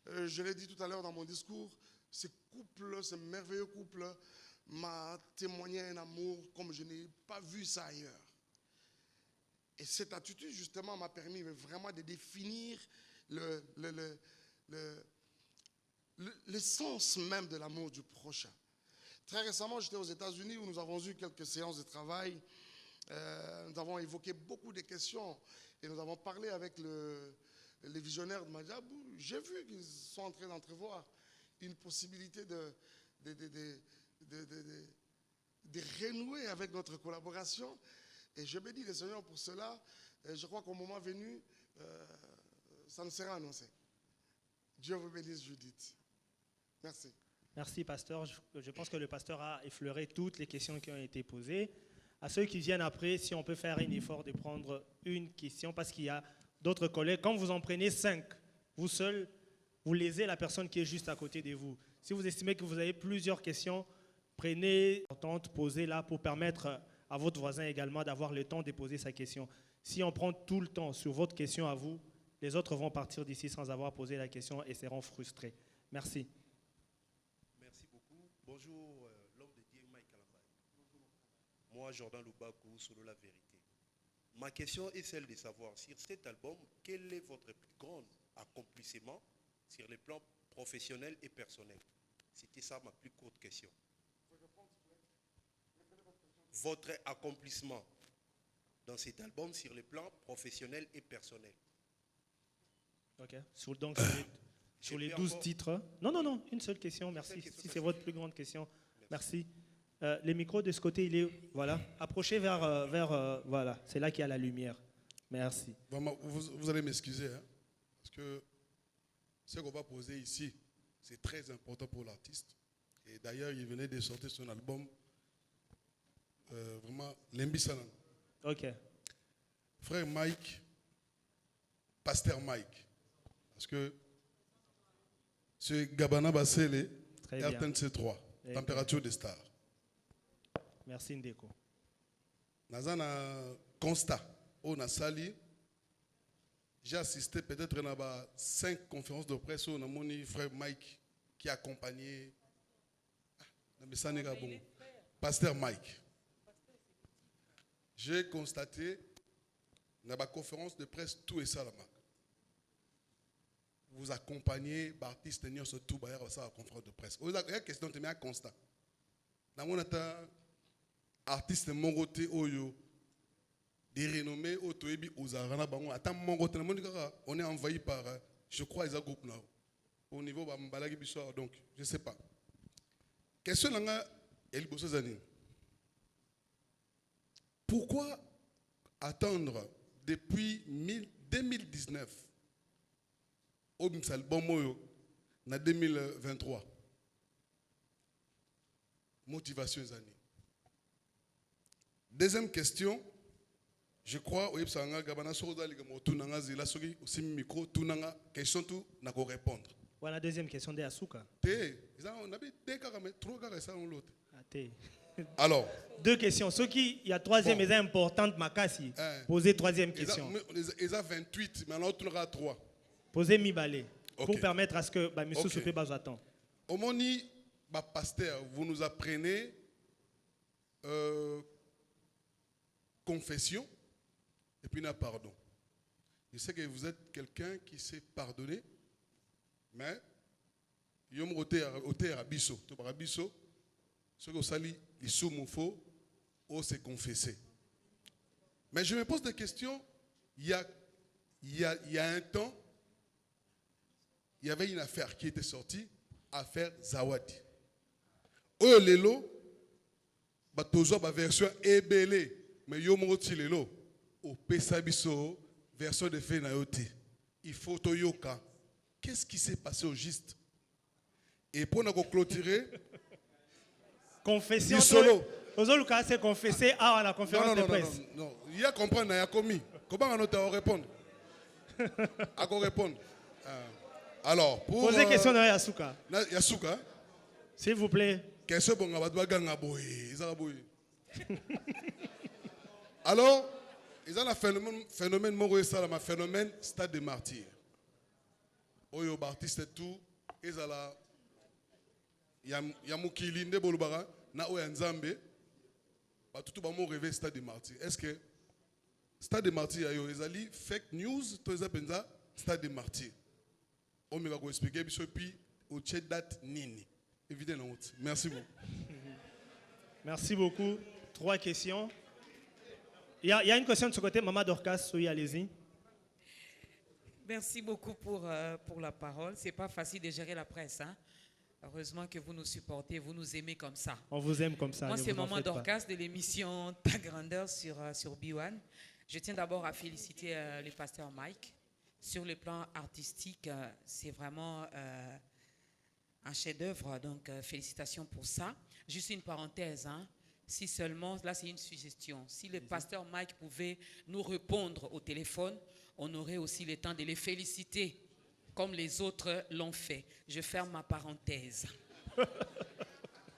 je l'ai dit tout à l'heure dans mon discours, ce merveilleux couple m'a témoigné un amour comme je n'ai pas vu ça ailleurs. Et cette attitude, justement, m'a permis vraiment de définir le sens même de l'amour du prochain. Très récemment, j'étais aux États-Unis où nous avons eu quelques séances de travail. Nous avons évoqué beaucoup de questions et nous avons parlé avec les visionnaires de Madjabou. J'ai vu qu'ils sont en train d'entrevoir une possibilité de renouer avec notre collaboration. Et je bénis le Seigneur pour cela. Et je crois qu'au moment venu, ça nous sera annoncé. Dieu vous bénisse, Judith. Merci. Merci, pasteur. Je pense que le pasteur a effleuré toutes les questions qui ont été posées. À ceux qui viennent après, si on peut faire un effort de prendre une question, parce qu'il y a d'autres collègues. Quand vous en prenez 5, vous seul, vous lésez la personne qui est juste à côté de vous. Si vous estimez que vous avez plusieurs questions, prenez, posez-la pour permettre à votre voisin également d'avoir le temps de poser sa question. Si on prend tout le temps sur votre question à vous, les autres vont partir d'ici sans avoir posé la question et seront frustrés. Merci. Merci beaucoup. Bonjour, l'homme de Dieu, Mike Alamba. Moi, Jordan Lubakou, Solo la vérité. Ma question est celle de savoir, sur cet album, quel est votre plus grand accomplissement sur les plans professionnels et personnels? C'était ça ma plus courte question. Votre accomplissement dans cet album sur les plans professionnels et personnels. Ok. Sur les 12 titres. Non, une seule question, merci. Si c'est votre plus grande question, merci. Les micros de ce côté, il est. Voilà. Approchez vers voilà. C'est là qu'il y a la lumière. Merci. Vraiment, vous allez m'excuser, hein, parce que ce qu'on va poser ici, c'est très important pour l'artiste. Et d'ailleurs, il venait de sortir son album, vraiment, Lembi Sanan. Ok. Frère Mike, Pasteur Mike. Parce que c'est Gabana Bassele, RTNC3, température des stars. Merci Ndeko. Dans un constat, on a sali. J'ai assisté peut-être à 5 conférences de presse où on a mon frère Mike qui a accompagné Pasteur Mike. J'ai constaté dans la conférence de presse tout et ça là. Vous accompagnez l'artiste tenir ce tout bailleur ça à la conférence de presse. Vous avez une question de un constat. Dans mon artiste mongoté oyo des renommés autoébi Ozarana bango attends mongoté on est envahi par je crois les groupes là au niveau ba mbalagi biso donc je sais pas. Question là el bosso zani. Pourquoi attendre depuis 2019 au album moyo na 2023? Motivation zani. Deuxième question, je crois au Ypsanga Gabana Soda Ligamotunanga Zila Sogi aussi micro Tunanga question tout n'a qu'à répondre. Voilà deuxième question de Asuka. On a des cas mais trop cas ça on l'autre. Alors, deux questions. Ce qui il y a troisième est importante Makasi. Posez troisième question. Ils ont 28 mais l'autre aura 3. Posez mi-balé pour permettre à ce que monsieur Soupé Bazaton. Au moni pasteur, vous nous apprenez confession et puis pardon. Je sais que vous êtes quelqu'un qui sait pardonner, mais yom oté abisso, to parabisso, ce que sali les soumofo, ou se confesser. Mais je me pose des questions. Il y a un temps, il y avait une affaire qui était sortie, affaire Zawadi. Oh lelo, batozo ba version ebele. Mais yomo lelo au pesabiso version de fait nayote. Il faut toyoka. Qu'est-ce qui s'est passé au juste? Et pour nous clôturer, confession solo. Ozoluka s'est confessé à la conférence de presse. Non. Il y a comprendre, il y a commis. Comment on doit répondre? À quoi répondre? Alors, pour posez question à Yasuka. Yasuka, s'il vous plaît. Question bon ngabadwa ganga boy, izara boy. Alors, ils ont un phénomène moro salama phénomène stade des martyrs. Oyo Baptiste tout, ils ont la yamukili nde bolubara na oya nzambe. Ba tout ba mo rêver stade des martyrs. Est-ce que stade des martyrs ayo ezali fake news to ezapenza stade des martyrs? On me va vous expliquer biso puis au chat date nini. Évidemment. Merci beaucoup. Merci beaucoup. 3 questions. Il y a une question de ce côté, Maman Dorcas, oui, allez-y. Merci beaucoup pour la parole. Ce n'est pas facile de gérer la presse. Hein? Heureusement que vous nous supportez, vous nous aimez comme ça. On vous aime comme ça. Moi, c'est Maman Dorcas de l'émission Ta Grandeur sur B1. Je tiens d'abord à féliciter le pasteur Mike. Sur le plan artistique, c'est vraiment un chef-d'œuvre. Donc, félicitations pour ça. Juste une parenthèse, hein. Si seulement, là c'est une suggestion, si le pasteur Mike pouvait nous répondre au téléphone, on aurait aussi le temps de les féliciter, comme les autres l'ont fait. Je ferme ma parenthèse.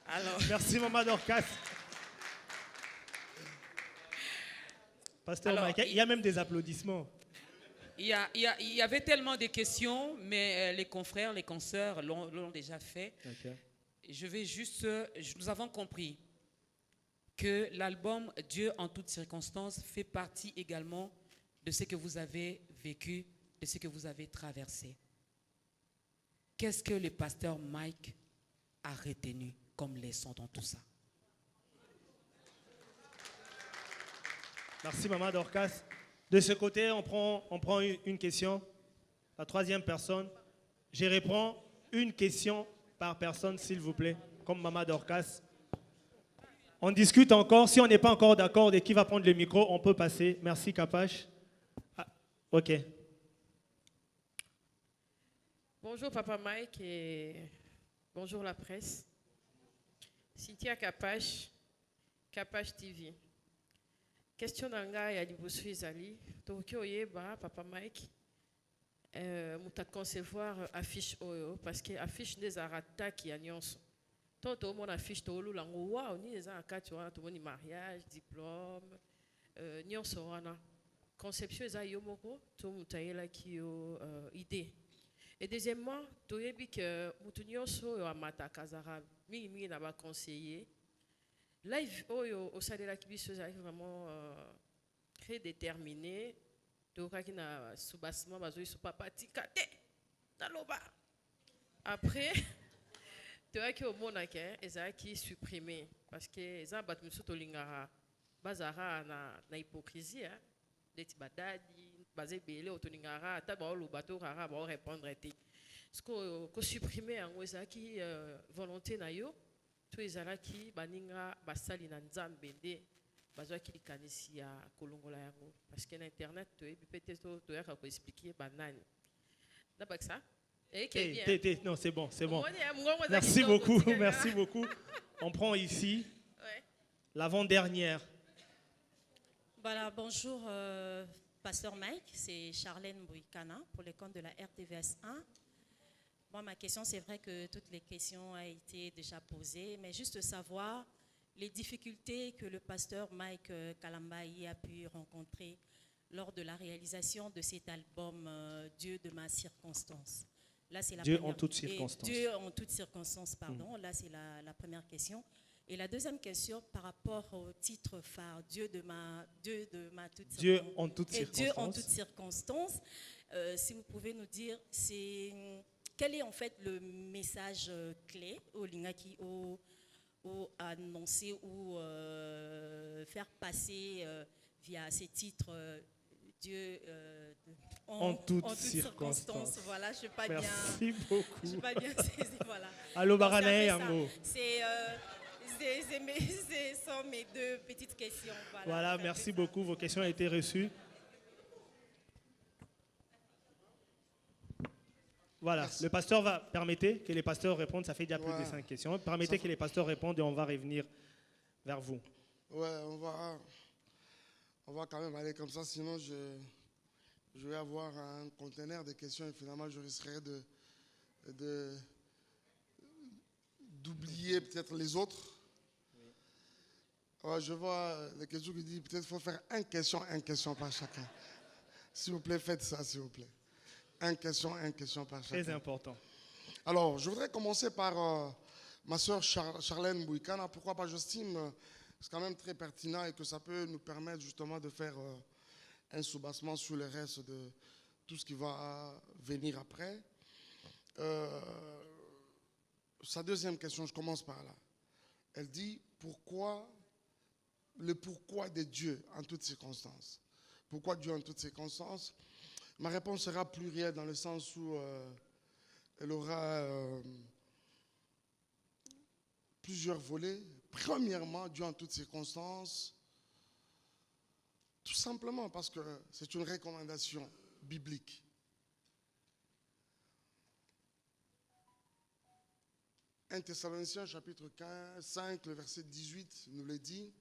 Alors, merci Maman Dorcas. Pasteur Mike, il y a même des applaudissements. Il y avait tellement de questions, mais les confrères, les consoeurs l'ont déjà fait. Okay. Je vais juste, nous avons compris que l'album Dieu en toutes circonstances fait partie également de ce que vous avez vécu, de ce que vous avez traversé. Qu'est-ce que le pasteur Mike a retenu comme leçon dans tout ça? Merci Maman Dorcas. De ce côté, on prend une question. La troisième personne. Je réponds une question par personne, s'il vous plaît, comme Maman Dorcas. On discute encore. Si on n'est pas encore d'accord de qui va prendre le micro, on peut passer. Merci, Capache. Ah, OK. Bonjour, Papa Mike, et bonjour la presse. Cynthia Capache, Capache TV. Question d'anga ya liboso ezali. Toki oyeba, Papa Mike, muta concevoir affiche oyo parce que affiche des arataki ya nyonso. Toto mon affiche to lu lango wa oni eza akati wana to moni mariage, diplôme, nyonso wana. Conception eza yo moko to mutayela ki yo idée. Et deuxièmement, to yebi que mutu nyonso yo amata kazara mingi na ba conseiller. Live oyo osalela kibiso eza vraiment très déterminé. Tokaki na soubassement bazoi sou papa tikate naloba. Après toyaki omona ke ezaki supprimé parce que eza bat musu tolingara bazara na hypocrisie hein deti badadi bazé belé otolingara ata ba oloba to rara ba répondre té ce ko supprimer yango ezaki volonté na yo to ezalaki baninga basali na nzambe nde bazwaki likanisi ya kolongola yango parce que na internet peut-être to yaka ko expliquer banani d'abord ça non c'est bon merci beaucoup merci beaucoup on prend ici l'avant-dernière. Voilà, bonjour Pasteur Mike, c'est Charlène Bouikana pour les comptes de la RTVS 1. Bon, ma question, c'est vrai que toutes les questions ont été déjà posées, mais juste savoir les difficultés que le pasteur Mike Kalambayi a pu rencontrer lors de la réalisation de cet album Dieu de ma circonstance. Là, c'est la Dieu première... en toutes circonstances. Dieu en toutes circonstances, pardon. Là, c'est la première question. Et la deuxième question par rapport au titre phare, Dieu de ma toute circonstance. Dieu en toutes circonstances. Dieu en toutes circonstances. Si vous pouvez nous dire, quel est en fait le message clé au Lingaki, au annoncer ou faire passer via ces titres Dieu en toutes circonstances. Voilà, je ne sais pas Merci bien. Beaucoup. Je sais pas bien saisi, voilà. Allo Baranae Yango. Ce sont mes deux petites questions. Voilà, merci beaucoup. Vos questions ont été reçues. Voilà, merci. Le pasteur va permettre que les pasteurs répondent. Ça fait déjà plus de 5 questions. Permettez que les pasteurs répondent et on va revenir vers vous. Ouais, on va quand même aller comme ça, sinon je vais avoir un conteneur de questions et finalement je risquerai d'oublier peut-être les autres. Ouais, je vois les questions qui disent peut-être qu'il faut faire une question par chacun. S'il vous plaît, faites ça, s'il vous plaît. Une question par chacun. Très important. Alors, je voudrais commencer par ma soeur Charlène Bouikana. Pourquoi pas, j'estime que c'est quand même très pertinent et que ça peut nous permettre justement de faire un soubassement sur le reste de tout ce qui va venir après. Sa deuxième question, je commence par là. Elle dit le pourquoi de Dieu en toutes circonstances. Pourquoi Dieu en toutes circonstances? Ma réponse sera plurielle dans le sens où elle aura plusieurs volets. Premièrement, Dieu en toutes circonstances, tout simplement parce que c'est une recommandation biblique. Un Thessaloniciens chapitre 5, le verset 18 nous le dit,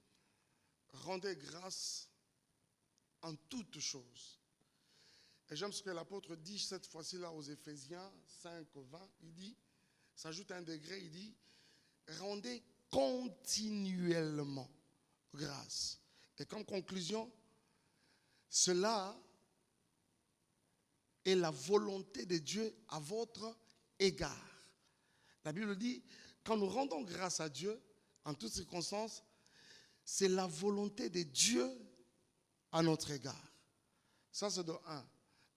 rendez grâce en toutes choses. Et j'aime ce que l'apôtre dit cette fois-ci là aux Éphésiens 5, 20, il dit, s'ajoute un degré, il dit, rendez continuellement grâce. Et comme conclusion, cela est la volonté de Dieu à votre égard. La Bible dit, quand nous rendons grâce à Dieu, en toutes circonstances, c'est la volonté de Dieu à notre égard. Ça, c'est de un.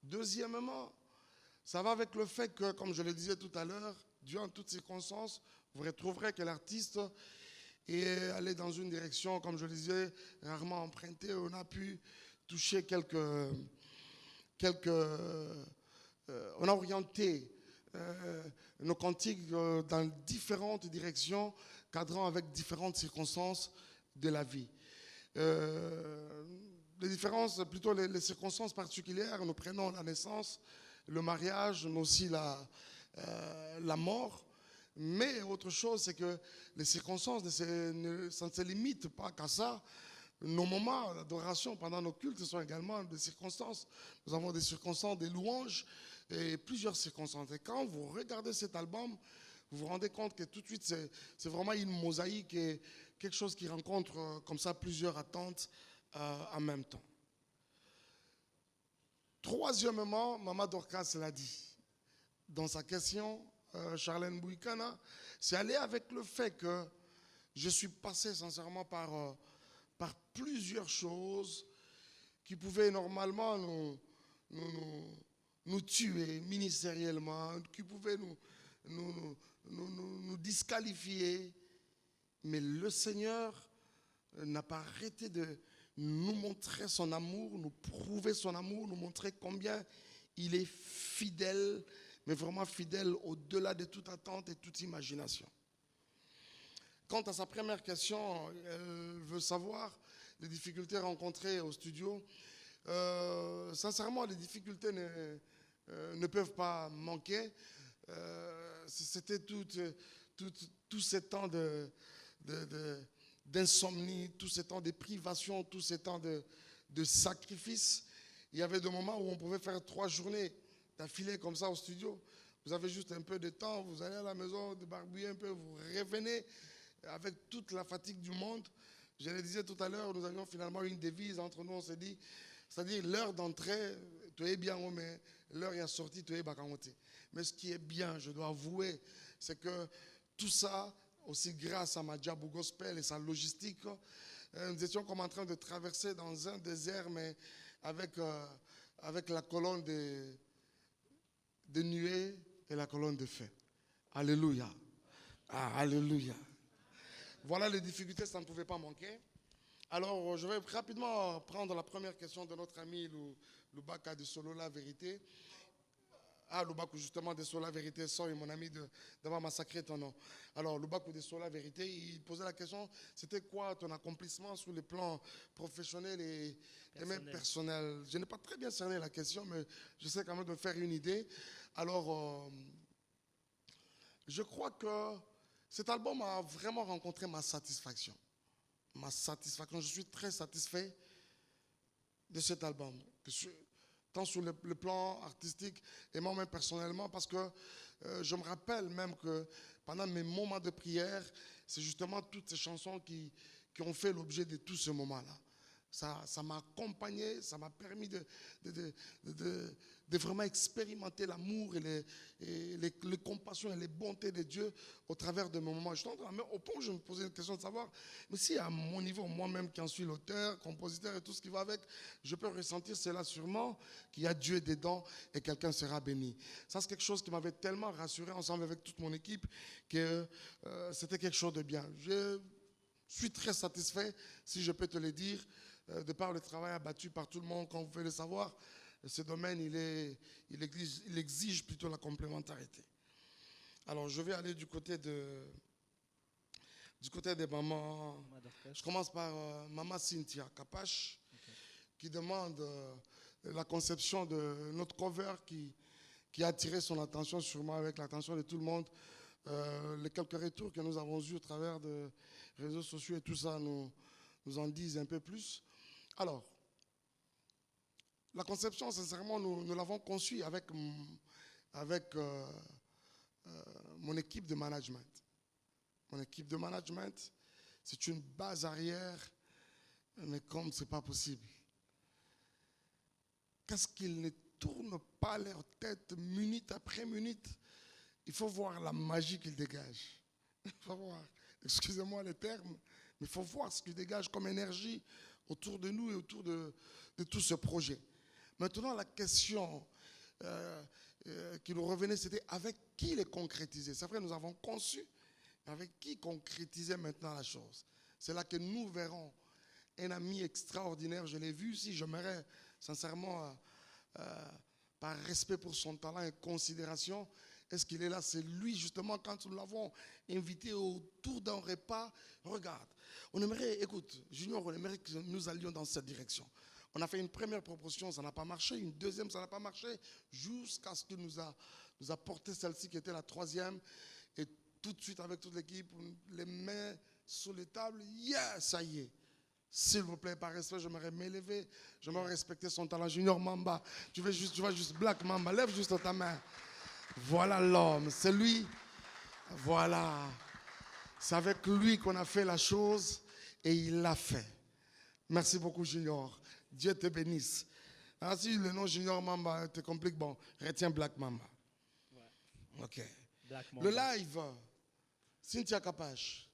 Deuxièmement, ça va avec le fait que, comme je le disais tout à l'heure, Dieu en toutes circonstances, vous retrouverez que l'artiste est allé dans une direction, comme je le disais, rarement empruntée. On a pu toucher on a orienté nos cantiques dans différentes directions, cadrant avec différentes circonstances de la vie. Les différences, plutôt les circonstances particulières, nous prenons la naissance, le mariage, mais aussi la mort. Mais autre chose, c'est que les circonstances, ça ne se limite pas qu'à ça. nos moments d'adoration pendant nos cultes sont également des circonstances. Nous avons des circonstances, des louanges et plusieurs circonstances. Et quand vous regardez cet album, vous vous rendez compte que tout de suite, c'est vraiment une mosaïque et quelque chose qui rencontre comme ça plusieurs attentes en même temps. Troisièmement, Maman Dorcas l'a dit dans sa question, Charlène Bouikana, c'est aller avec le fait que je suis passé sincèrement par plusieurs choses qui pouvaient normalement nous tuer ministériellement, qui pouvaient nous disqualifier. Mais le Seigneur n'a pas arrêté de nous montrer son amour, nous prouver son amour, nous montrer combien il est fidèle, mais vraiment fidèle au-delà de toute attente et toute imagination. Quant à sa première question, elle veut savoir les difficultés rencontrées au studio. Sincèrement, les difficultés ne peuvent pas manquer. C'était tous ces temps d'insomnie, tous ces temps de privation, tous ces temps de sacrifice. Il y avait des moments où on pouvait faire 3 journées d'affilée comme ça au studio. Vous avez juste un peu de temps, vous allez à la maison, débarbouiller un peu, vous revenez avec toute la fatigue du monde. Je le disais tout à l'heure, nous avions finalement une devise entre nous, on s'est dit, c'est-à-dire l'heure d'entrée, tu es bien, mais l'heure est sortie, tu es bakangoté. Mais ce qui est bien, je dois avouer, c'est que tout ça, aussi grâce à Madjabou Gospel et sa logistique, nous étions comme en train de traverser dans un désert, mais avec la colonne de nuée et la colonne de feu. Alléluia. Ah, alléluia. Voilà les difficultés, ça ne pouvait pas manquer. Alors, je vais rapidement prendre la première question de notre ami Loubaka de Solo La Vérité. Ah, Loubakou, justement, de Solo La Vérité, sorry, mon ami, d'avoir massacré ton nom. Alors, Loubakou de Solo La Vérité, il posait la question, c'était quoi ton accomplissement sur les plans professionnels et même personnels? Je n'ai pas très bien cerné la question, mais j'essaie quand même de me faire une idée. Alors, je crois que cet album a vraiment rencontré ma satisfaction. Ma satisfaction. Je suis très satisfait de cet album. Tant sur le plan artistique et moi-même personnellement, parce que je me rappelle même que pendant mes moments de prière, c'est justement toutes ces chansons qui ont fait l'objet de tout ce moment-là. Ça m'a accompagné, ça m'a permis de vraiment expérimenter l'amour et les compassions et les bontés de Dieu au travers de mes moments. Je suis au point où je me posais une question de savoir, mais si à mon niveau, moi-même qui en suis l'auteur, compositeur et tout ce qui va avec, je peux ressentir cela sûrement, qu'il y a Dieu dedans et quelqu'un sera béni. Ça, c'est quelque chose qui m'avait tellement rassuré ensemble avec toute mon équipe que c'était quelque chose de bien. Je suis très satisfait, si je peux te le dire, de par le travail abattu par tout le monde, comme vous pouvez le savoir. Ce domaine, il exige plutôt la complémentarité. Alors, je vais aller du côté des mamans. Je commence par Maman Cynthia Kapache, qui demande la conception de notre cover qui a attiré son attention, sûrement avec l'attention de tout le monde. Les quelques retours que nous avons eus au travers des réseaux sociaux et tout ça nous en disent un peu plus. Alors, la conception, sincèrement, nous l'avons conçue avec mon équipe de management. Mon équipe de management, c'est une base arrière, mais comme ce n'est pas possible. Qu'est-ce qu'ils ne tournent pas leur tête minute après minute? Il faut voir la magie qu'ils dégagent. Il faut voir, excusez-moi les termes, mais il faut voir ce qu'ils dégagent comme énergie autour de nous et autour de tout ce projet. Maintenant, la question qui nous revenait, c'était avec qui les concrétiser. C'est vrai, nous avons conçu, avec qui concrétiser maintenant la chose. C'est là que nous verrons un ami extraordinaire. Je l'ai vu ici, j'aimerais sincèrement, par respect pour son talent et considération, est-ce qu'il est là? C'est lui, justement, quand nous l'avons invité autour d'un repas. Regarde, on aimerait, écoute, Junior, on aimerait que nous allions dans cette direction. On a fait une première proposition, ça n'a pas marché. Une deuxième, ça n'a pas marché. Jusqu'à ce que nous a porté celle-ci qui était la troisième. Et tout de suite, avec toute l'équipe, les mains sur les tables, yeah, ça y est. S'il vous plaît, par respect, j'aimerais m'élever. J'aimerais respecter son talent. Junior Mamba, tu vois juste Black Mamba. Lève juste ta main. Voilà l'homme. C'est lui. Voilà. C'est avec lui qu'on a fait la chose et il l'a fait. Merci beaucoup, Junior. Dieu te bénisse. Ah, si le nom Junior Mamba te complique, bon, retiens Black Mamba. Ok. Black Mamba. Le live, Cynthia Capache.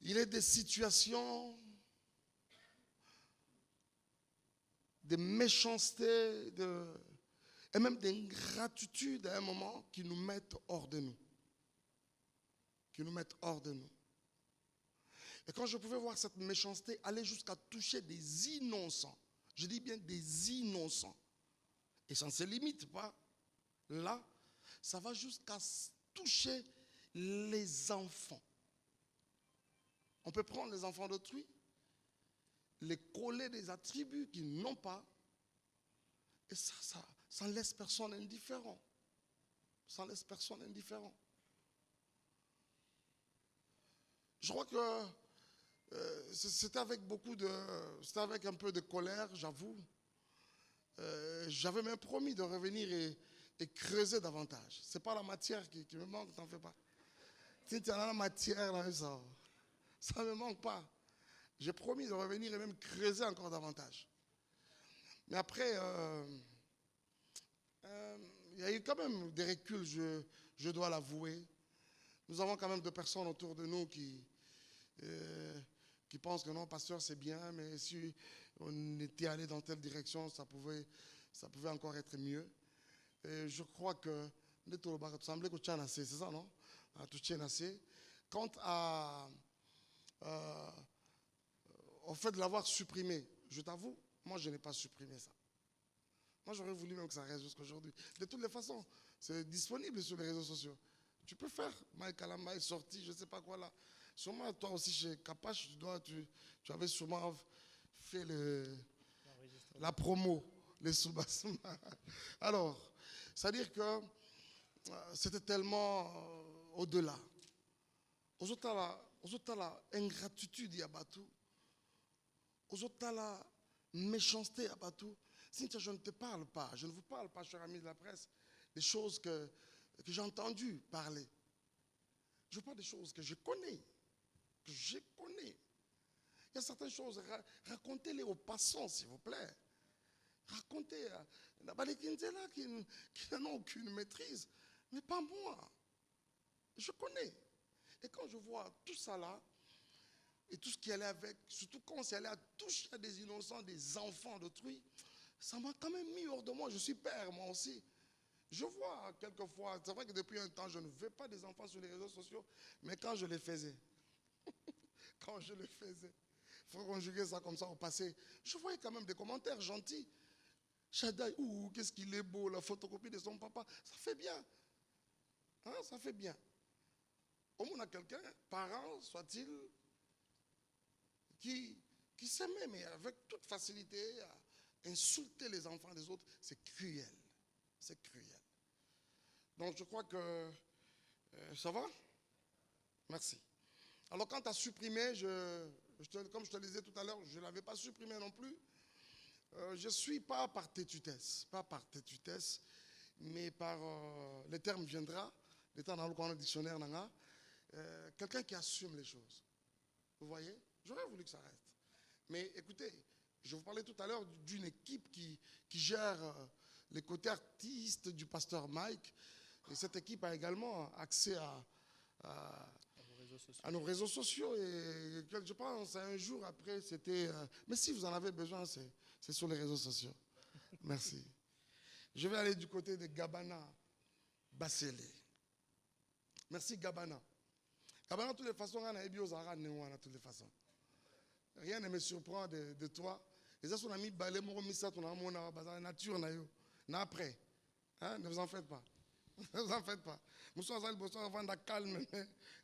Il est des situations de méchanceté et même d'ingratitude à un moment qui nous mettent hors de nous. Qui nous mettent hors de nous. Et quand je pouvais voir cette méchanceté aller jusqu'à toucher des innocents, je dis bien des innocents, et ça ne se limite pas là, ça va jusqu'à toucher les enfants. On peut prendre les enfants d'autrui, les coller des attributs qu'ils n'ont pas, et ça ne laisse personne indifférent. Ça ne laisse personne indifférent. Je crois que c'était avec c'était avec un peu de colère, j'avoue. J'avais même promis de revenir et creuser davantage. Ce n'est pas la matière qui me manque, t'en fais pas. Si tu as la matière, là, ça ne me manque pas. J'ai promis de revenir et même creuser encore davantage. Mais après, il y a eu quand même des reculs, je dois l'avouer. Nous avons quand même des personnes autour de nous qui pensent que non, pasteur, c'est bien, mais si on était allé dans telle direction, ça pouvait encore être mieux. Et je crois que c'est ça, non? Quant au fait de l'avoir supprimé, je t'avoue, moi je n'ai pas supprimé ça. Moi j'aurais voulu même que ça reste jusqu'à aujourd'hui. De toutes les façons, c'est disponible sur les réseaux sociaux. Tu peux faire, Mike Kalamba est sorti, je ne sais pas quoi là. Sûrement toi aussi chez Capache, tu avais sûrement fait la promo, les Soubasuma. Alors, c'est-à-dire que c'était tellement au-delà. Ozotala ingratitude yabatu. Ozotala méchanceté yabatu. Cynthia, je ne te parle pas, je ne vous parle pas, chers amis de la presse, des choses que j'ai entendu parler. Je vous parle des choses que je connais. Il y a certaines choses, racontez-les aux passants, s'il vous plaît. Racontez à les Kinzela qui n'ont aucune maîtrise, mais pas moi. Je connais. Et quand je vois tout ça là, et tout ce qui allait avec, surtout quand c'est allé à toucher à des innocents, des enfants d'autrui, ça m'a quand même mis hors de moi. Je suis père, moi aussi. Je vois quelquefois, c'est vrai que depuis un temps, je ne veux pas des enfants sur les réseaux sociaux, mais quand je les faisais, il faut conjuguer ça comme ça au passé, je voyais quand même des commentaires gentils. Shadai, qu'est-ce qu'il est beau, la photocopie de son papa, ça fait bien. Hein, ça fait bien. Au moins, on a quelqu'un, parent soit-il, qui s'aimait, mais avec toute facilité, à insulter les enfants des autres, c'est cruel. C'est cruel. Donc, je crois que ça va? Merci. Alors, quand tu as supprimé, comme je te le disais tout à l'heure, je ne l'avais pas supprimé non plus. Je ne suis pas par tétutesse, mais par le terme viendra, le temps dans le dictionnaire, quelqu'un qui assume les choses. Vous voyez? J'aurais voulu que ça reste. Mais écoutez, je vous parlais tout à l'heure d'une équipe qui gère les côtés artistes du pasteur Mike. Et cette équipe a également accès à nos réseaux sociaux. Et je pense un jour après, c'était... mais si vous en avez besoin, c'est sur les réseaux sociaux. Merci. Je vais aller du côté de Gabana Bassele. Merci Gabana. Gabana, de toutes les façons, on a de toutes les façons. Rien ne me surprend de toi. Les gens ont mis balai, la nature, après. Hein? Ne vous en faites pas. Ne vous en faites pas. Calme,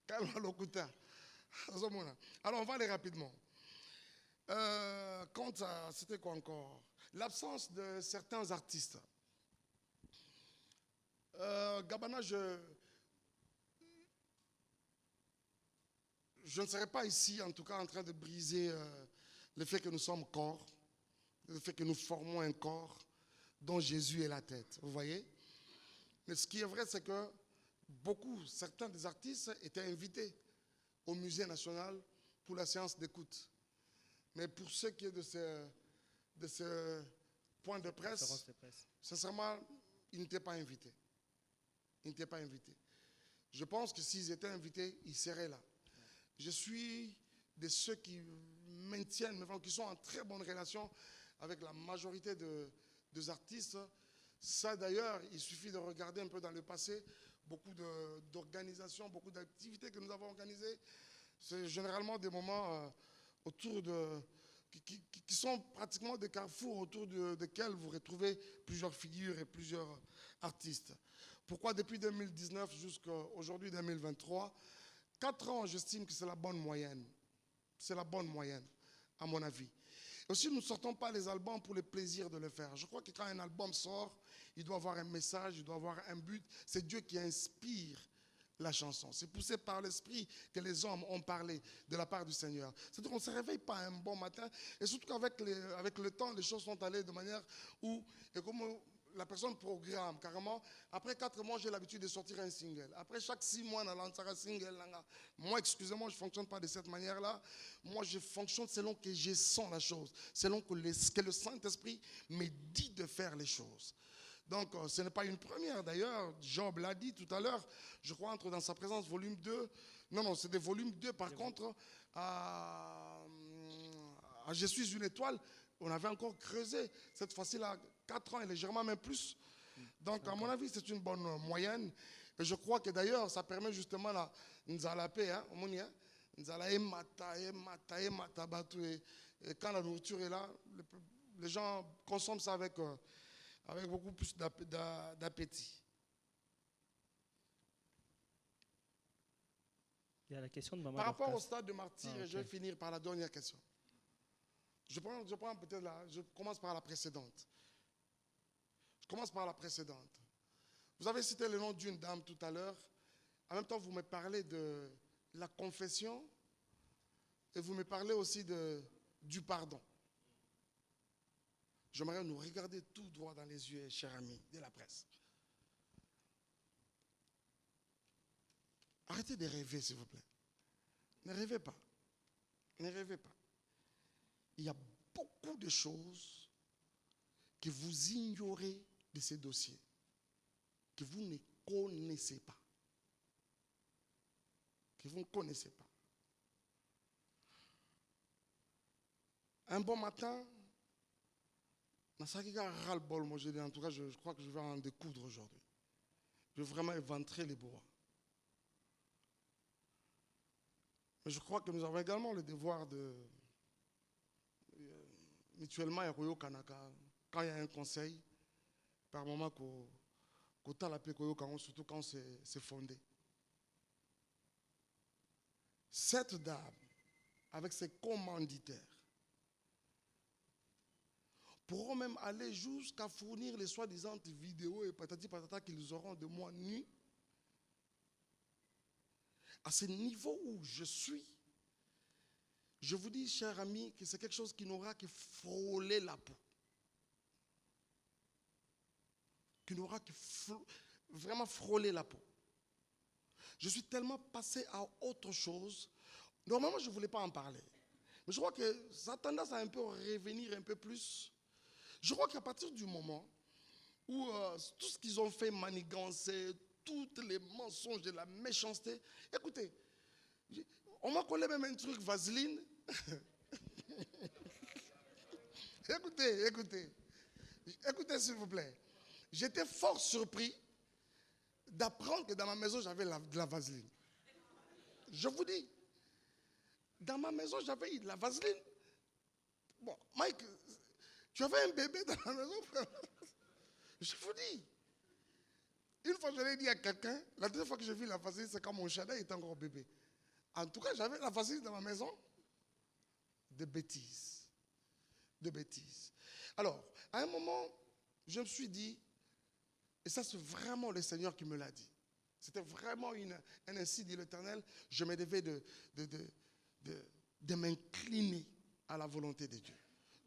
calme à l'okuta. Alors, on va aller rapidement. C'était quoi encore? L'absence de certains artistes. Gabana, je ne serai pas ici, en tout cas, en train de briser le fait que nous sommes corps, le fait que nous formons un corps dont Jésus est la tête. Vous voyez? Mais ce qui est vrai, c'est que certains des artistes étaient invités au Musée national pour la séance d'écoute. Mais pour ce qui est de ce point de presse, sincèrement, ils n'étaient pas invités. Ils n'étaient pas invités. Je pense que s'ils étaient invités, ils seraient là. Je suis de ceux qui maintiennent, qui sont en très bonne relation avec la majorité des artistes. Ça, d'ailleurs, il suffit de regarder un peu dans le passé, beaucoup d'organisations, beaucoup d'activités que nous avons organisées. C'est généralement des moments qui sont pratiquement des carrefours autour desquels vous retrouvez plusieurs figures et plusieurs artistes. Pourquoi depuis 2019 jusqu'à aujourd'hui 2023, 4 ans, j'estime que c'est la bonne moyenne. C'est la bonne moyenne, à mon avis. Aussi, nous ne sortons pas les albums pour le plaisir de le faire. Je crois que quand un album sort, il doit avoir un message, il doit avoir un but. C'est Dieu qui inspire la chanson. C'est poussé par l'esprit que les hommes ont parlé de la part du Seigneur. C'est-à-dire qu'on ne se réveille pas un bon matin, et surtout qu'avec le temps, les choses sont allées de manière où, et comme la personne programme carrément, après 4 mois, j'ai l'habitude de sortir un single. Après chaque 6 mois, on lance un single. Moi, excusez-moi, je ne fonctionne pas de cette manière-là. Moi, je fonctionne selon que je sens la chose, selon que le Saint-Esprit me dit de faire les choses. Donc, ce n'est pas une première. D'ailleurs, Job l'a dit tout à l'heure, je crois, entre dans sa présence, volume 2. Non, c'est des volumes 2. Par contre, à Je suis une étoile, on avait encore creusé. Cette fois-ci, là, 4 ans et légèrement même plus. Donc, à mon avis, c'est une bonne moyenne. Et je crois que d'ailleurs, ça permet justement la nzala paix, hein, nzala emata, et quand la nourriture est là, les gens consomment ça avec beaucoup plus d'appétit. Il y a la question de Maman Par rapport Dorcas. au stade de martyr, Okay. je vais finir par la dernière question. Je prends peut-être je commence par la précédente. Vous avez cité le nom d'une dame tout à l'heure. En même temps, vous me parlez de la confession et vous me parlez aussi du pardon. J'aimerais nous regarder tout droit dans les yeux, chers amis de la presse. Arrêtez de rêver, s'il vous plaît. Ne rêvez pas. Ne rêvez pas. Il y a beaucoup de choses que vous ignorez de ces dossiers, que vous ne connaissez pas. Que vous ne connaissez pas. Un bon matin, en tout cas, je crois que je vais en découdre aujourd'hui. Je vais vraiment éventrer les bois. Mais je crois que nous avons également le devoir de, mutuellement, quand il y a un conseil, par moment, surtout quand c'est fondé. Cette dame, avec ses commanditaires, pourront même aller jusqu'à fournir les soi-disant vidéos et patati patata qu'ils auront de moi nu. À ce niveau où je suis, je vous dis, chers amis, que c'est quelque chose qui n'aura que frôler la peau. Qui n'aura que vraiment frôler la peau. Je suis tellement passé à autre chose. Normalement, je ne voulais pas en parler. Mais je crois que ça a tendance à un peu revenir un peu plus. Je crois qu'à partir du moment où tout ce qu'ils ont fait manigancer, tous les mensonges de la méchanceté, écoutez, on m'a collé même un truc vaseline. Écoutez s'il vous plaît. J'étais fort surpris d'apprendre que dans ma maison j'avais de la vaseline. Je vous dis, dans ma maison j'avais de la vaseline. Bon, Mike, tu avais un bébé dans la maison. Je vous dis. Une fois, je l'ai dit à quelqu'un, la deuxième fois que j'ai vu la vaseline, c'est quand mon chalet était encore bébé. En tout cas, j'avais la vaseline dans ma maison. De bêtises. De bêtises. Alors, à un moment, je me suis dit, et ça c'est vraiment le Seigneur qui me l'a dit, C'était vraiment un ainsi dit l'Éternel. Je me devais de m'incliner à la volonté de Dieu.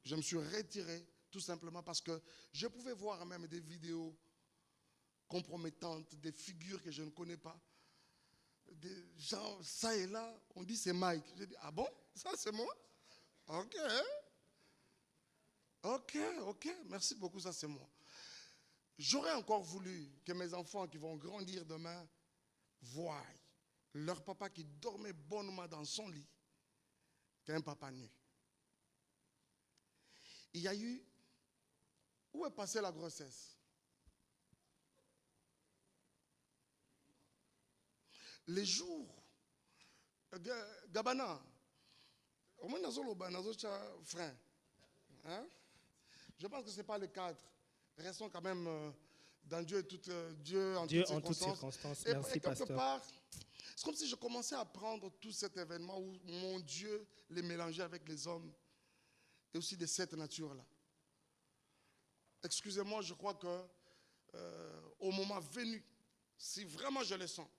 Je me suis retiré tout simplement parce que je pouvais voir même des vidéos compromettantes, des figures que je ne connais pas. Des gens, ça et là, on dit c'est Mike. J'ai dit, ah bon? Ça c'est moi? Ok. Ok, merci beaucoup, ça c'est moi. J'aurais encore voulu que mes enfants qui vont grandir demain voient leur papa qui dormait bonnement dans son lit qu'un papa nu. Il y a eu... Où est passée la grossesse? Les jours... Gabana, au moins dans frein. Hein? Je pense que ce n'est pas le cadre. Restons quand même dans Dieu et Dieu en toutes circonstances. Merci, et quelque pasteur. part, c'est comme si je commençais à prendre tout cet événement où mon Dieu les mélangeait avec les hommes et aussi de cette nature-là. Excusez-moi, je crois que au moment venu, si vraiment je le sens,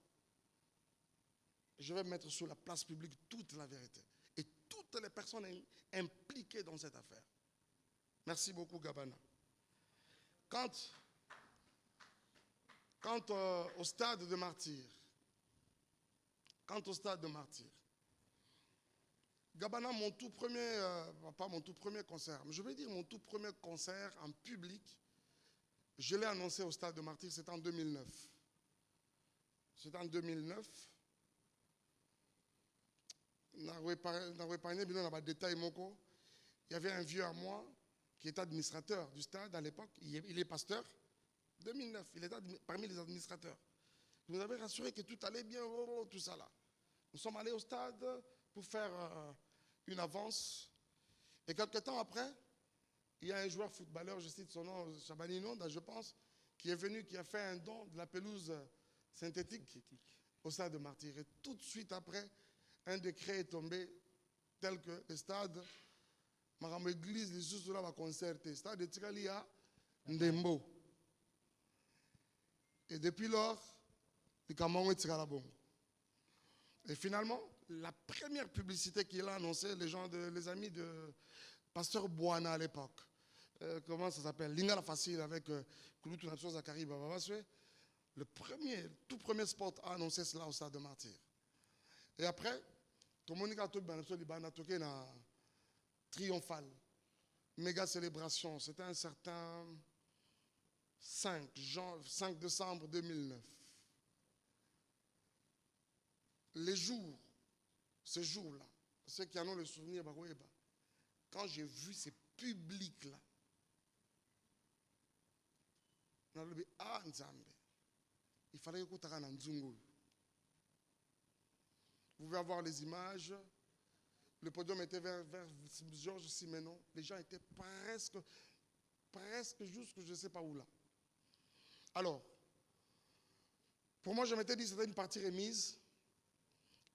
je vais mettre sur la place publique toute la vérité et toutes les personnes impliquées dans cette affaire. Merci beaucoup, Gabana. Quant au stade de martyr, Gabana, mon tout premier, pas mon tout premier concert, mais je vais dire mon tout premier concert en public, je l'ai annoncé au stade de martyr, c'était en 2009. C'était en 2009. Il y avait un vieux à moi qui était administrateur du stade à l'époque. Il est pasteur. 2009, il était parmi les administrateurs. Il nous avait rassuré que tout allait bien, tout ça là. Nous sommes allés au stade pour faire une avance. Et quelques temps après, il y a un joueur footballeur, je cite son nom, Chabani Nonda, je pense, qui est venu, qui a fait un don de la pelouse synthétique au stade de Martyr. Et tout de suite après, un décret est tombé tel que le stade, ma église, les sous là va concerter. Stade de Tikalia, Ndembo. Et depuis lors, le Cameroun est Tikalabon. Et finalement, la première publicité qu'il a annoncée, les amis de Pasteur Bouana à l'époque, comment ça s'appelle? Lingala Facile avec Kouloutou Napso Zakari Bababaswe. Le tout premier spot a annoncé cela au stade de Martyr. Et après, tout le monde a toqué na triomphal, méga célébration. C'était un certain 5 décembre 2009. Ces jours-là, ceux qui en ont le souvenir, quand j'ai vu ces publics-là, il fallait que vous pouvez avoir les images. Le podium était vers Georges Simenon. Les gens étaient presque jusque je ne sais pas où là. Alors, pour moi, je m'étais dit que c'était une partie remise.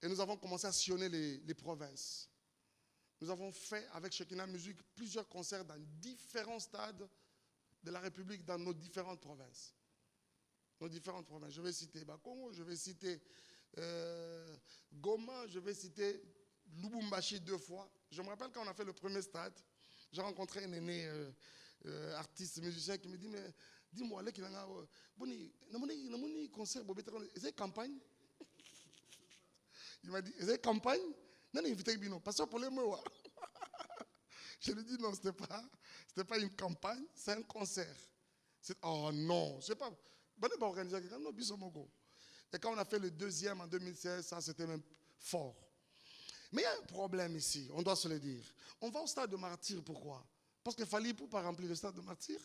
Et nous avons commencé à sillonner les provinces. Nous avons fait avec Shekinah Music plusieurs concerts dans différents stades de la République, dans nos différentes provinces. Je vais citer Bakongo, je vais citer Goma, je vais citer Lubumbashi 2 fois. Je me rappelle quand on a fait le premier stade, j'ai rencontré un aîné artiste, musicien qui me dit, mais dis-moi, concert, c'est campagne? Il m'a dit, c'est campagne? Non, invité Bino, parce que pour les mots. Je lui ai dit, non, ce n'était pas une campagne, c'est un concert. Oh non, je ne sais pas. Et quand on a fait le deuxième en 2016, ça c'était même fort. Mais il y a un problème ici, on doit se le dire. On va au stade de Martyr, pourquoi? Parce qu'il fallait pour pas remplir le stade de Martyr.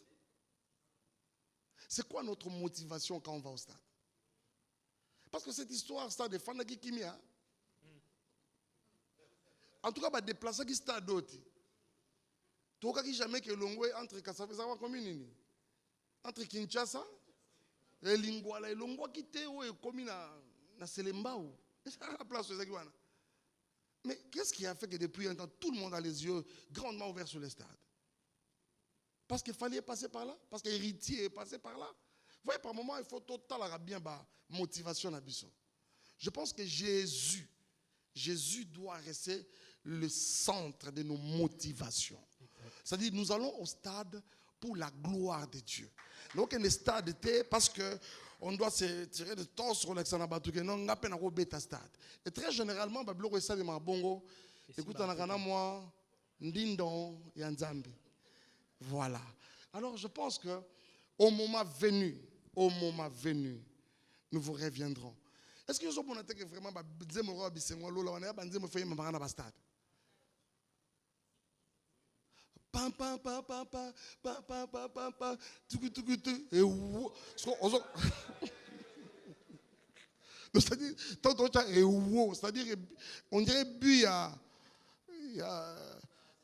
C'est quoi notre motivation quand on va au stade? Parce que cette histoire, stade de Fandaki Kimia, en tout cas, va déplacer qui stade d'autre. Tout cas, qui jamais que l'ongwe entre Kassavezawa commune, entre Kinshasa et Lingwala, et l'ongwa qui était où est commis na Selembao. C'est la place de Zagwana. Mais qu'est-ce qui a fait que depuis un temps, tout le monde a les yeux grandement ouverts sur le stade? Parce qu'il fallait passer par là? Parce qu'Héritier est passé par là? voyez, par moment, il faut totalement bien la motivation à biso. Je pense que Jésus doit rester le centre de nos motivations. C'est-à-dire, nous allons au stade pour la gloire de Dieu. Donc, le stade était parce que on doit se tirer de temps sur l'Alexandre non, on a peine à bêta stade. Et très généralement, Babylon est stade de Mabongo. Écoute, on a moi, Ndindon et Nzambi. Voilà. Alors, je pense que au moment venu, nous vous reviendrons. Est-ce que vous avez que vraiment stade? Pam pam pam pam pam pam pam pam pam pam et c'est-à-dire c'est-à-dire on dirait bu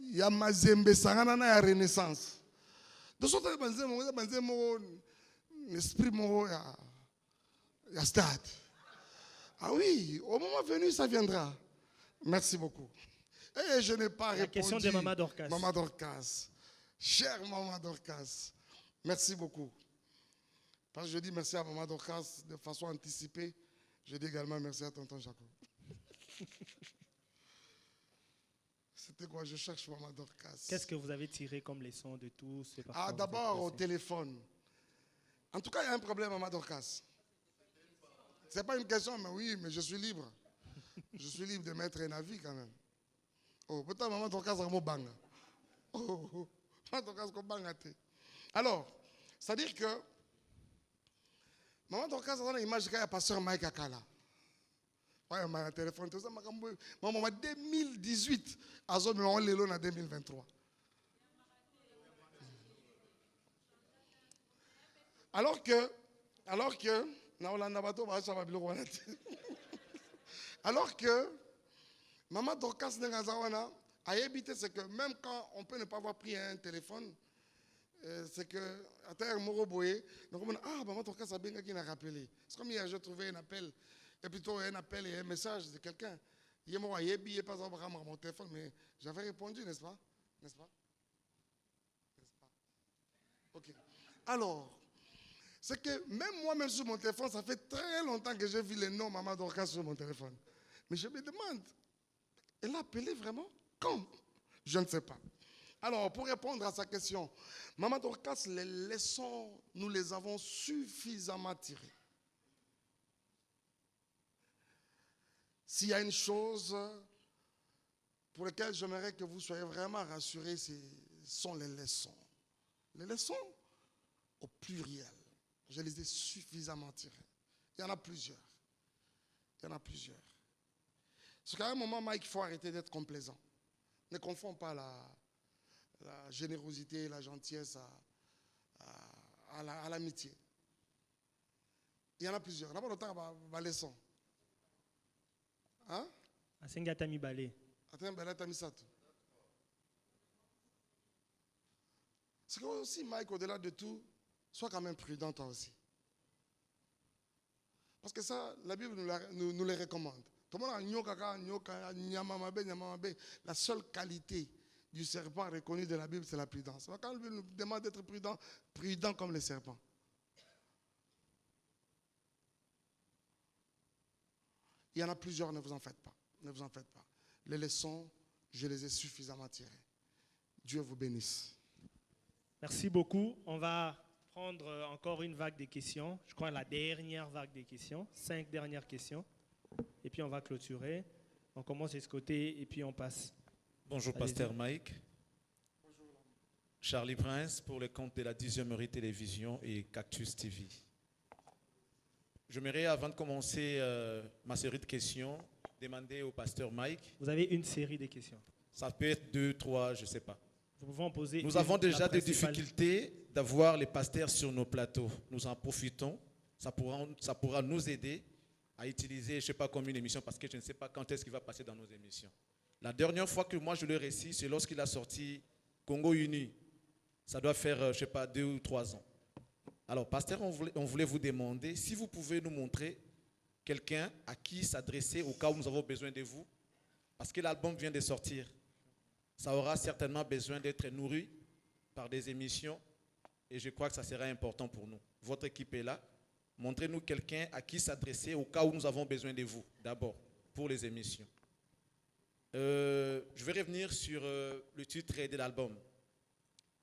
il y a Mazembe sangana na Renaissance de sorte que banzemo l'esprit mo ya stade. Ah oui, au moment venu ça viendra. Merci beaucoup. Et je n'ai pas répondu. La question de Maman Dorcas. Maman Dorcas. Chère Maman Dorcas, merci beaucoup. Parce que je dis merci à Maman Dorcas de façon anticipée. Je dis également merci à Tonton Jacob. C'était quoi? Je cherche Maman Dorcas. Qu'est-ce que vous avez tiré comme leçon de tout ce parcours? Ah, d'abord au téléphone. En tout cas, il y a un problème, Maman Dorcas. Ce n'est pas une question, mais oui, mais je suis libre. Je suis libre de mettre un avis quand même. Oh, peut-être Maman Dorcas a un bang. Oh, Maman Dorcas a un bang. Alors, c'est-à-dire que Maman Dorcas a une image qu'il y a pasteur Mike Akala. Ouais, mon téléphone, tout ça, maman, 2018, à zone on est en 2023. Alors que, alors que, Maman Dorcas Nengazawana a évité, c'est que même quand on peut ne pas avoir pris un téléphone, c'est que, à terre, Moroboé, donc on dit, ah, Maman Dorcas a bien qui n'a rappelé. C'est comme hier, j'ai trouvé un appel, et plutôt un appel et un message de quelqu'un. Il m'a dit, pas mon téléphone, mais j'avais répondu, n'est-ce pas? N'est-ce pas? N'est-ce pas? Ok. Alors, c'est que même moi-même sur mon téléphone, ça fait très longtemps que j'ai vu le nom Maman Dorcas sur mon téléphone. Mais je me demande, elle a appelé vraiment? Quand? Je ne sais pas. Alors, pour répondre à sa question, Maman Dorcas, les leçons, nous les avons suffisamment tirées. S'il y a une chose pour laquelle j'aimerais que vous soyez vraiment rassurés, ce sont les leçons. Les leçons au pluriel. Je les ai suffisamment tirées. Il y en a plusieurs. Il y en a plusieurs. Parce qu'à un moment, Mike, il faut arrêter d'être complaisant. Ne confonds pas la générosité et la gentillesse à l'amitié. Il y en a plusieurs. D'abord, le temps va leçon. Hein? Asengatami balé. C'est que aussi, Mike, au-delà de tout, sois quand même prudent toi aussi. Parce que ça, la Bible nous les recommande. La seule qualité du serpent reconnue de la Bible, c'est la prudence. Quand la Bible nous demande d'être prudent, prudent comme les serpents. Il y en a plusieurs, ne vous en faites pas. Ne vous en faites pas. Les leçons, je les ai suffisamment tirées. Dieu vous bénisse. Merci beaucoup. On va prendre encore une vague de questions. Je crois la dernière vague de questions. 5 dernières questions. Et puis on va clôturer. On commence de ce côté et puis on passe. Bonjour, Pasteur Mike. Bonjour. Charlie Prince pour le compte de la 10e Heure Télévision et Cactus TV. J'aimerais, avant de commencer ma série de questions, demander au pasteur Mike. Vous avez une série de questions. Ça peut être 2, 3, je ne sais pas. Vous pouvez en poser. Nous avons déjà des difficultés d'avoir les pasteurs sur nos plateaux. Nous en profitons. Ça pourra nous aider à utiliser, je ne sais pas combien d'émissions, parce que je ne sais pas quand est-ce qu'il va passer dans nos émissions. La dernière fois que moi je le récite, c'est lorsqu'il a sorti Congo Uni. Ça doit faire, je ne sais pas, 2 ou 3 ans. Alors, pasteur, on voulait vous demander si vous pouvez nous montrer quelqu'un à qui s'adresser au cas où nous avons besoin de vous. Parce que l'album vient de sortir. Ça aura certainement besoin d'être nourri par des émissions et je crois que ça sera important pour nous. Votre équipe est là. Montrez-nous quelqu'un à qui s'adresser au cas où nous avons besoin de vous, d'abord, pour les émissions. Je vais revenir sur le titre de l'album.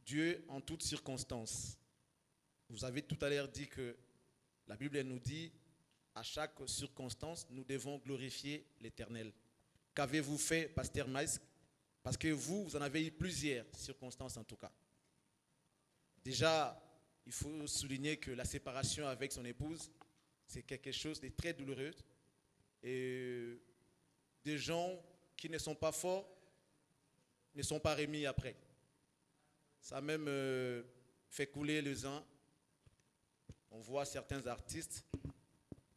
Dieu en toutes circonstances. Vous avez tout à l'heure dit que la Bible nous dit, à chaque circonstance, nous devons glorifier l'Éternel. Qu'avez-vous fait, Pasteur Mike? Parce que vous en avez eu plusieurs circonstances en tout cas. Déjà, il faut souligner que la séparation avec son épouse, c'est quelque chose de très douloureux. Et des gens qui ne sont pas forts ne sont pas remis après. Ça a même fait couler le sang. On voit certains artistes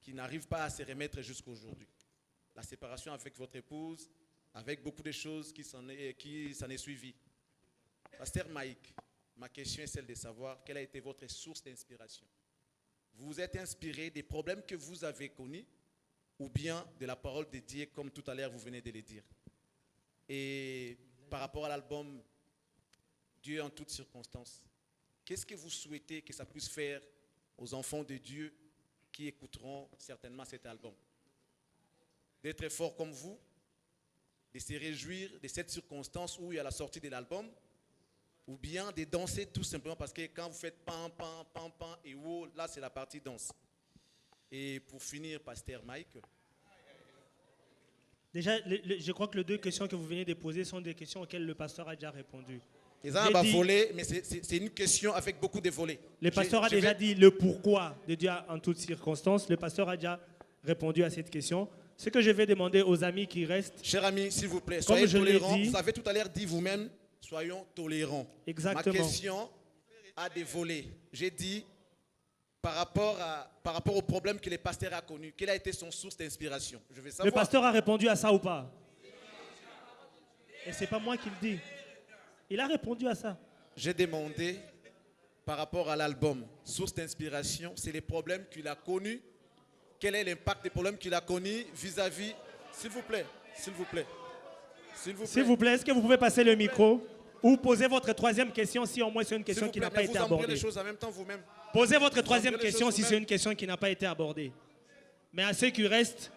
qui n'arrivent pas à se remettre jusqu'à aujourd'hui. La séparation avec votre épouse, avec beaucoup de choses qui s'en est suivi. Pasteur Mike, ma question est celle de savoir quelle a été votre source d'inspiration. Vous vous êtes inspiré des problèmes que vous avez connus ou bien de la parole de Dieu, comme tout à l'heure vous venez de le dire. Et par rapport à l'album Dieu en toutes circonstances, qu'est-ce que vous souhaitez que ça puisse faire aux enfants de Dieu qui écouteront certainement cet album? D'être forts comme vous, de se réjouir de cette circonstance où il y a la sortie de l'album, ou bien de danser tout simplement parce que quand vous faites pam, pam, pam, pam et wow, là c'est la partie danse. Et pour finir, Pasteur Mike. Déjà, je crois que les deux questions que vous venez de poser sont des questions auxquelles le pasteur a déjà répondu. Ils ont volé, mais c'est une question avec beaucoup de volets. Le pasteur a déjà dit le pourquoi de Dieu en toutes circonstances. Le pasteur a déjà répondu à cette question. Ce que je vais demander aux amis qui restent. Chers amis, s'il vous plaît, soyez tolérants. Vous avez tout à l'heure dit vous-même, soyons tolérants. Exactement. Ma question a des volets. J'ai dit par rapport au problème que le pasteur a connu, quelle a été son source d'inspiration? Je veux savoir. Le pasteur a répondu à ça ou pas? Et ce n'est pas moi qui le dis. Il a répondu à ça. J'ai demandé par rapport à l'album, source d'inspiration, c'est les problèmes qu'il a connus. Quel est l'impact des problèmes qu'il a connus vis-à-vis... S'il vous plaît, s'il vous plaît. S'il vous plaît, est-ce que vous pouvez passer le micro ou poser votre troisième question si au moins c'est une question qui n'a pas été abordée? Les choses en même temps vous-même. Posez votre troisième question si c'est une question qui n'a pas été abordée. Mais à ceux qui restent,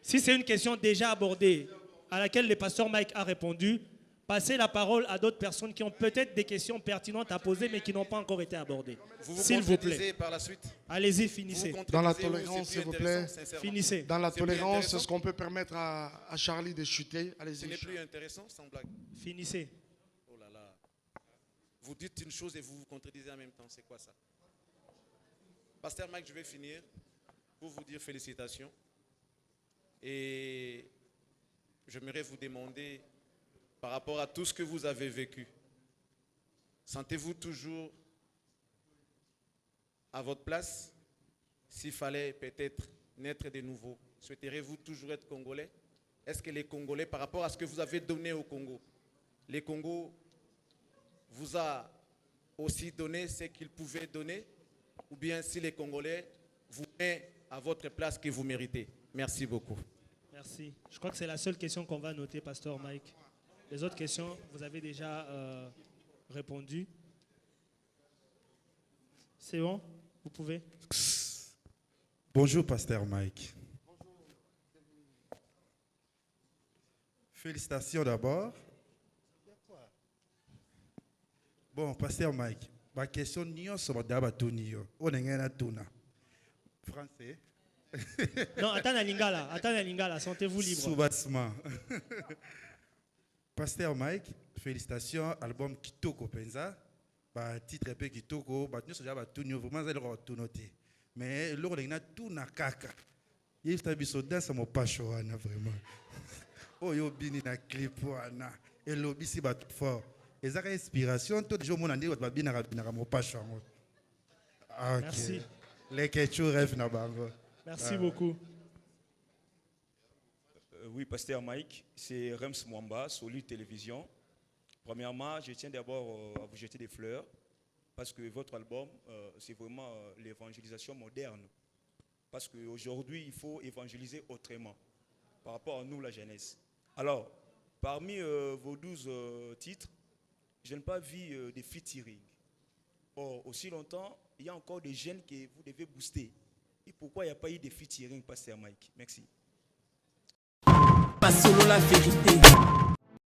si c'est une question déjà abordée, à laquelle le pasteur Mike a répondu, passez la parole à d'autres personnes qui ont peut-être des questions pertinentes à poser mais qui n'ont pas encore été abordées. S'il vous plaît. Par la suite. Allez-y, finissez. Dans la tolérance, s'il vous plaît. Finissez. Dans la tolérance, est-ce qu'on peut permettre à Charlie de chuter? Allez-y. Ce n'est plus intéressant, sans blague. Finissez. Oh là là. Vous dites une chose et vous vous contredisez en même temps. C'est quoi ça? Pasteur Mike, je vais finir pour vous dire félicitations. Et j'aimerais vous demander, par rapport à tout ce que vous avez vécu, sentez-vous toujours à votre place? S'il fallait peut-être naître de nouveau, souhaiteriez-vous toujours être Congolais? Est-ce que les Congolais, par rapport à ce que vous avez donné au Congo, les Congo vous a aussi donné ce qu'ils pouvaient donner? Ou bien si les Congolais vous mettent à votre place que vous méritez? Merci beaucoup. Merci. Je crois que c'est la seule question qu'on va noter, pasteur Mike. Les autres questions, vous avez déjà répondu. C'est bon? Vous pouvez? Bonjour, pasteur Mike. Félicitations d'abord. Bon, pasteur Mike, ma question n'est pas français. Non, attends Lingala, sentez-vous libre. Sous-bassement. Pasteur Mike, félicitations, album Kitoko Penza. Titre un peu Kitoko, nous sommes vraiment vraiment mais l'or est tout na kaka. Il est habitué dans sa mopacho vraiment. Oh yo bini na clip wana. Et lobby si bat fort. Et ça inspiration tout jour mon andi wat babina na mopacho. Merci. Les ketchou rêve na bango. Merci beaucoup. Oui, pasteur Mike, c'est Rems Mwamba, Solid Télévision. Premièrement, je tiens d'abord à vous jeter des fleurs parce que votre album, c'est vraiment l'évangélisation moderne. Parce qu'aujourd'hui, il faut évangéliser autrement par rapport à nous, la jeunesse. Alors, parmi vos 12 titres, je n'ai pas vu de featuring. Or, aussi longtemps, il y a encore des jeunes que vous devez booster. Et pourquoi il n'y a pas eu de featuring, Pasteur Mike? Merci. Pas solo la vérité.